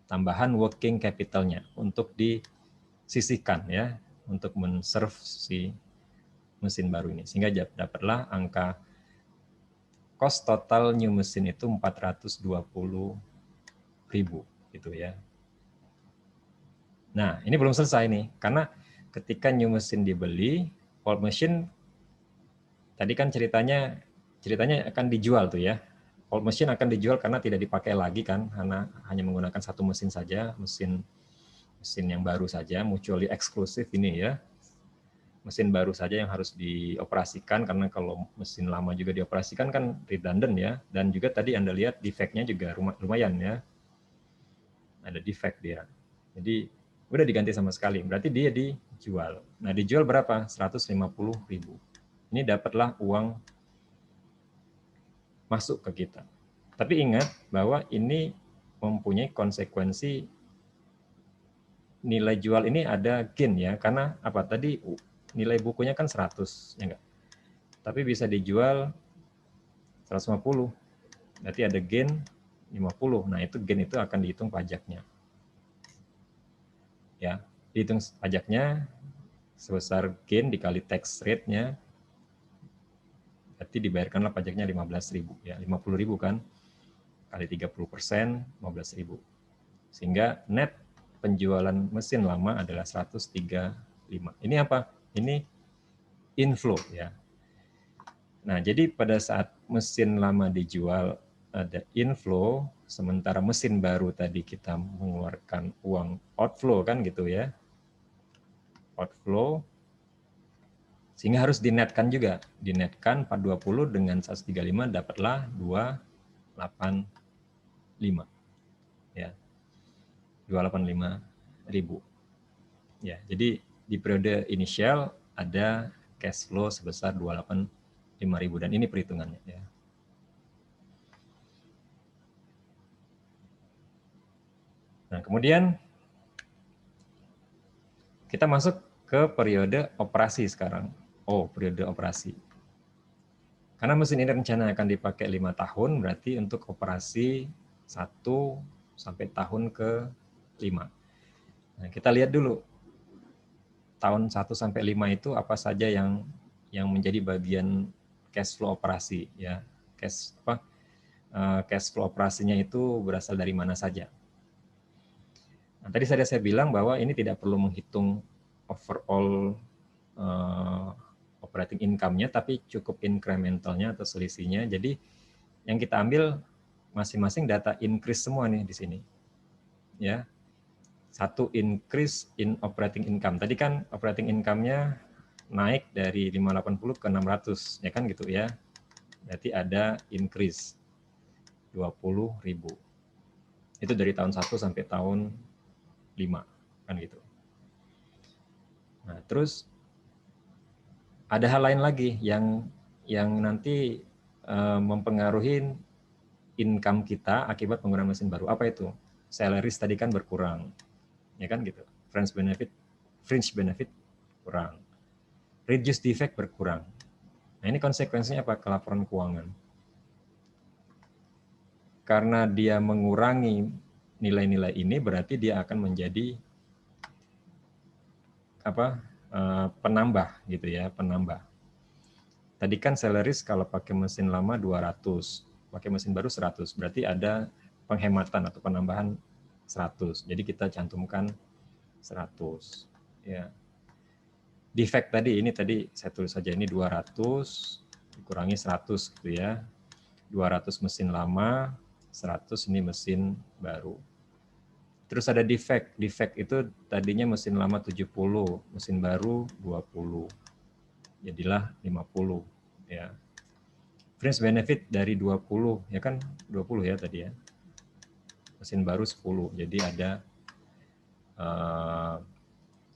Speaker 1: tambahan working capitalnya untuk disisihkan ya, untuk men-serve si mesin baru ini. Sehingga dapatlah angka cost total new mesin itu 420.000 gitu ya. Nah, ini belum selesai nih, karena ketika new mesin dibeli, old machine tadi kan ceritanya akan dijual tuh ya. Old machine akan dijual karena tidak dipakai lagi kan, karena hanya menggunakan satu mesin saja, mesin yang baru saja, mutually eksklusif ini ya. Mesin baru saja yang harus dioperasikan, karena kalau mesin lama juga dioperasikan kan redundant ya. Dan juga tadi Anda lihat defect-nya juga lumayan ya. Ada defect dia. Jadi udah diganti sama sekali, berarti dia dijual. Nah, dijual berapa? 150.000. Ini dapatlah uang masuk ke kita. Tapi ingat bahwa ini mempunyai konsekuensi nilai jual ini ada gain ya, karena apa tadi nilai bukunya kan 100 ya enggak. Tapi bisa dijual 150. Berarti ada gain 50. Nah, itu gain itu akan dihitung pajaknya. Ya, dihitung pajaknya sebesar gain dikali tax rate-nya, berarti dibayarkanlah pajaknya 15.000 ya, 50.000 kan, kali 30%, 15.000. Sehingga net penjualan mesin lama adalah 135. Ini apa? Ini inflow ya. Nah, jadi pada saat mesin lama dijual ada inflow, sementara mesin baru tadi kita mengeluarkan uang outflow kan gitu ya. Outflow, sehingga harus dinetkan juga. Dinetkan 420 dengan 135 dapatlah 285. Ya. 285.000. Ya, jadi di periode inisial ada cash flow sebesar 285 5.000 dan ini perhitungannya ya. Nah, kemudian kita masuk ke periode operasi sekarang. Oh, periode operasi. Karena mesin ini rencana akan dipakai 5 tahun, berarti untuk operasi 1 sampai tahun ke-5. Nah, kita lihat dulu tahun 1 sampai 5 itu apa saja yang menjadi bagian cash flow operasi ya. Cash flow operasinya itu berasal dari mana saja. Nah, tadi saya bilang bahwa ini tidak perlu menghitung overall operating income-nya, tapi cukup incremental-nya atau selisihnya. Jadi yang kita ambil masing-masing data increase semua nih di sini. Ya. Satu increase in operating income. Tadi kan operating income-nya naik dari 580 ke 600, ya kan gitu ya. Berarti ada increase 20.000. Itu dari tahun 1 sampai tahun 5, kan gitu. Nah, terus ada hal lain lagi yang nanti mempengaruhi income kita akibat penggunaan mesin baru. Apa itu? Salaries tadi kan berkurang, ya kan gitu. Fringe benefit kurang, reduce defect berkurang. Nah, ini konsekuensinya apa? Ke laporan keuangan. Karena dia mengurangi nilai-nilai ini, berarti dia akan menjadi penambah gitu ya, penambah. Tadi kan salaries kalau pakai mesin lama 200, pakai mesin baru 100, berarti ada penghematan atau penambahan 100. Jadi kita cantumkan 100 ya. Defect tadi ini tadi saya tulis saja ini 200 dikurangi 100 gitu ya. 200 mesin lama, 100 ini mesin baru. Terus ada defect. Defect itu tadinya mesin lama 70, mesin baru 20. Jadilah 50 ya. Fringe benefit dari 20 ya kan 20 ya tadi ya. Mesin baru 10. Jadi ada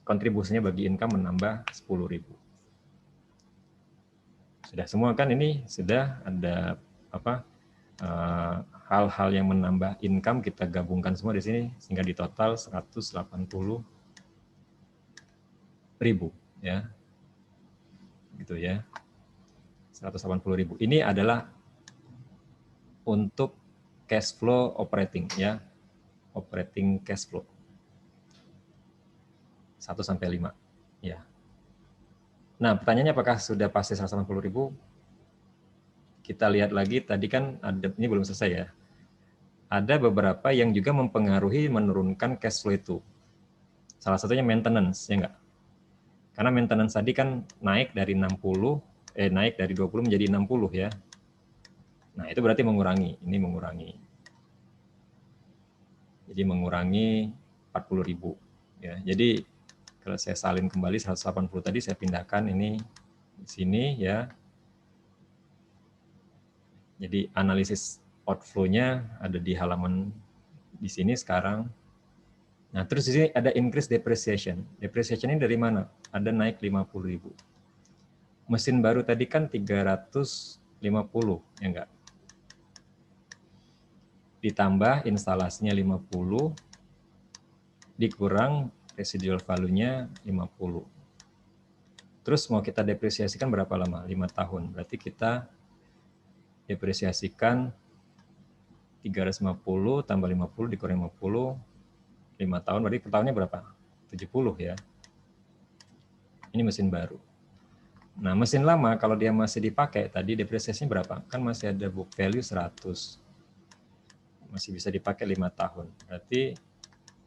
Speaker 1: kontribusinya bagi income menambah 10.000. Sudah semua kan ini sudah ada hal-hal yang menambah income kita gabungkan semua di sini sehingga di total 180.000 ya. Gitu ya. 180.000. Ini adalah untuk cash flow operating ya. Operating cash flow. 1 sampai 5 ya. Nah, pertanyaannya apakah sudah pasti 180.000? Kita lihat lagi tadi kan ada, ini belum selesai ya. Ada beberapa yang juga mempengaruhi menurunkan cash flow itu. Salah satunya maintenance, ya enggak? Karena maintenance tadi kan naik dari 20 menjadi 60 ya. Nah, itu berarti mengurangi, ini mengurangi. Jadi mengurangi 40.000 ya. Jadi kalau saya salin kembali 180 tadi saya pindahkan ini di sini ya. Jadi analisis outflow-nya ada di halaman di sini sekarang. Nah, terus di sini ada increase depreciation. Depreciation ini dari mana? Ada naik 50.000. Mesin baru tadi kan 350, ya enggak? Ditambah instalasinya 50, dikurang residual value-nya 50. Terus mau kita depresiasikan berapa lama? 5 tahun. Berarti kita depresiasikan 350 tambah 50 dikurang 50, 5 tahun, berarti per tahunnya berapa? 70 ya. Ini mesin baru. Nah, mesin lama kalau dia masih dipakai, tadi depresiasinya berapa? Kan masih ada book value 100. Masih bisa dipakai 5 tahun. Berarti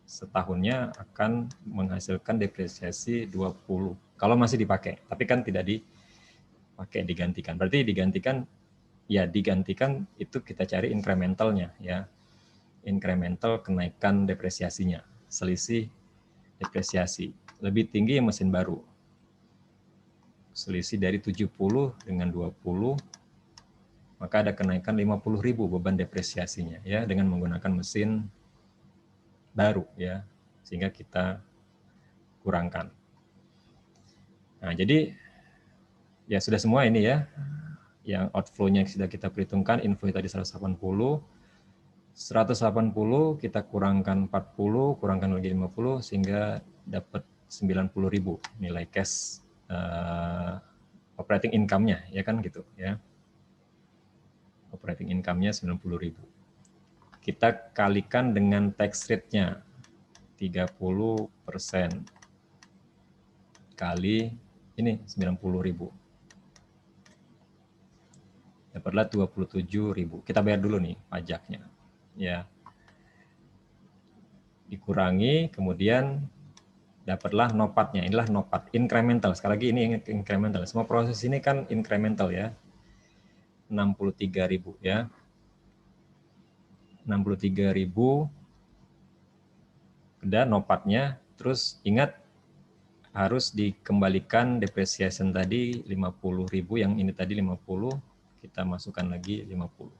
Speaker 1: setahunnya akan menghasilkan depresiasi 20. Kalau masih dipakai, tapi kan tidak dipakai, digantikan. Berarti digantikan itu kita cari incrementalnya ya. Incremental kenaikan depresiasinya, selisih depresiasi. Lebih tinggi yang mesin baru. Selisih dari 70 dengan 20, maka ada kenaikan 50.000 beban depresiasinya ya dengan menggunakan mesin baru ya, sehingga kita kurangkan. Nah, jadi ya sudah semua ini ya. yang outflow-nya sudah kita perhitungkan, inflow tadi 180 kita kurangkan 40, kurangkan lagi 50 sehingga dapat 90.000 nilai cash operating income-nya, ya kan gitu ya. Operating income-nya 90.000. Kita kalikan dengan tax rate-nya 30% kali ini 90.000. Dapatlah 27.000. Kita bayar dulu nih pajaknya. Ya. Dikurangi, kemudian dapatlah nopatnya. Inilah nopat incremental. Sekali lagi ini incremental. Semua proses ini kan incremental ya. 63.000 ya. 63.000 udah nopatnya. Terus ingat harus dikembalikan depreciation tadi 50.000, yang ini tadi 50, kita masukkan lagi 50.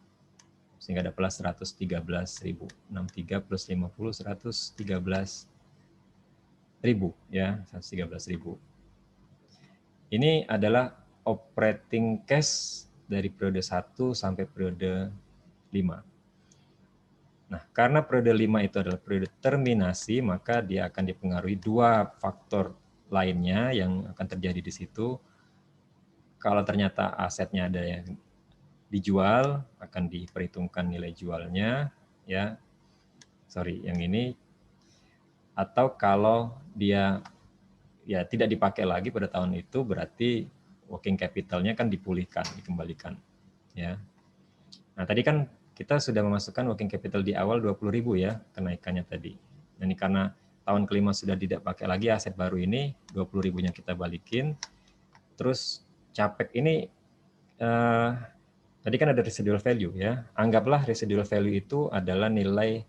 Speaker 1: Sehingga dapatlah 113.000. 63 plus 50 113.000 ya, 113.000. Ini adalah operating cash dari periode 1 sampai periode 5. Nah, karena periode 5 itu adalah periode terminasi, maka dia akan dipengaruhi dua faktor lainnya yang akan terjadi di situ. Kalau ternyata asetnya ada yang dijual, akan diperhitungkan nilai jualnya, ya. Sorry, yang ini. Atau kalau dia ya tidak dipakai lagi pada tahun itu, berarti working capital-nya kan dipulihkan, dikembalikan, ya. Nah, tadi kan kita sudah memasukkan working capital di awal 20.000 ya, kenaikannya tadi. Ini karena tahun kelima sudah tidak pakai lagi aset baru ini, 20.000-nya kita balikin. Terus CAPEX ini tadi kan ada residual value ya. Anggaplah residual value itu adalah nilai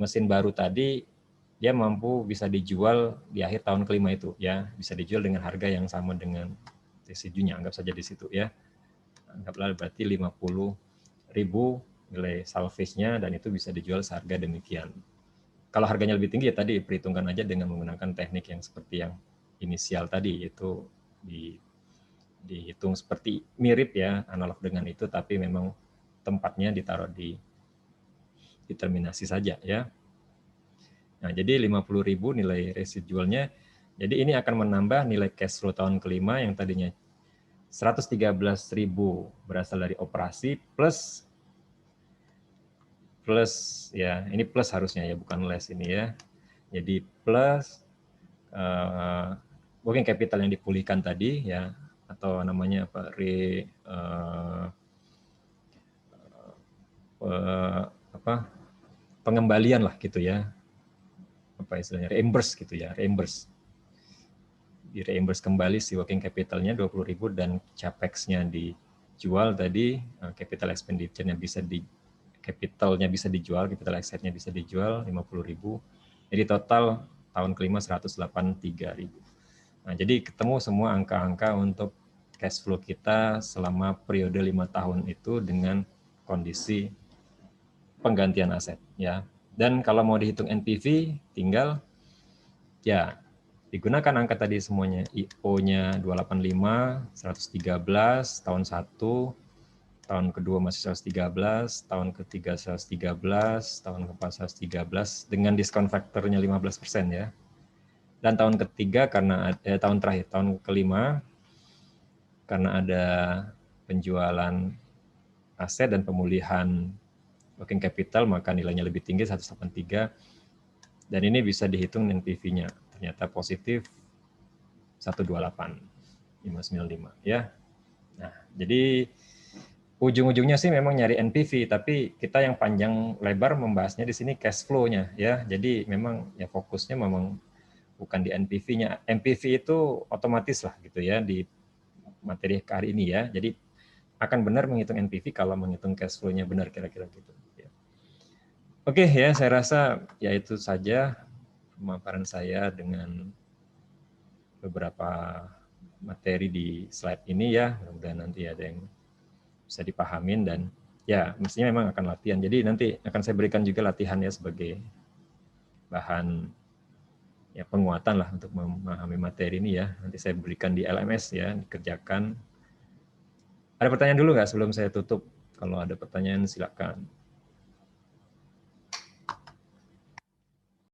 Speaker 1: mesin baru tadi, dia mampu bisa dijual di akhir tahun kelima itu ya, bisa dijual dengan harga yang sama dengan residunya, anggap saja di situ ya. Anggaplah berarti 50.000 nilai salvage-nya, dan itu bisa dijual seharga demikian. Kalau harganya lebih tinggi ya tadi perhitungkan aja dengan menggunakan teknik yang seperti yang inisial tadi, yaitu dihitung seperti mirip ya, analog dengan itu, tapi memang tempatnya ditaruh di terminasi saja ya. Nah, jadi 50.000 nilai residualnya. Jadi ini akan menambah nilai cash flow tahun kelima yang tadinya 113.000 berasal dari operasi plus ya, ini plus harusnya ya, bukan less ini ya. Jadi plus working capital yang dipulihkan tadi ya, atau namanya apa, pengembalian lah gitu ya, apa istilahnya, reimburse gitu ya, reimburse, di reimburse kembali si working capitalnya 20.000, dan capex-nya dijual tadi, capital expenditure-nya bisa capitalnya bisa dijual, capital asset-nya bisa dijual 50.000. Jadi total tahun kelima 183.000. Nah, jadi ketemu semua angka-angka untuk cash flow kita selama periode 5 tahun itu dengan kondisi penggantian aset ya. Dan kalau mau dihitung NPV, tinggal ya digunakan angka tadi semuanya. IO-nya 285, 113, tahun 1, tahun kedua masih 113, tahun ketiga 113, tahun keempat 113, dengan diskon faktornya 15% ya. Dan tahun ketiga karena tahun terakhir, tahun kelima, karena ada penjualan aset dan pemulihan working capital, maka nilainya lebih tinggi 183, dan ini bisa dihitung NPV-nya ternyata positif 128.595 ya. Nah, jadi ujung-ujungnya sih memang nyari NPV, tapi kita yang panjang lebar membahasnya di sini cash flow-nya ya. Jadi memang ya fokusnya memang bukan di NPV-nya. NPV itu otomatis lah gitu ya di materi hari ini ya. Jadi akan benar menghitung NPV kalau menghitung cash flow-nya benar, kira-kira gitu. Oke ya, saya rasa ya itu saja pemaparan saya dengan beberapa materi di slide ini ya. Mudah-mudahan nanti ada yang bisa dipahamin, dan ya mestinya memang akan latihan. Jadi nanti akan saya berikan juga latihan ya sebagai bahan ya penguatan lah untuk memahami materi ini ya. Nanti saya berikan di LMS ya, dikerjakan Ada pertanyaan dulu nggak sebelum saya tutup? Kalau ada pertanyaan silakan.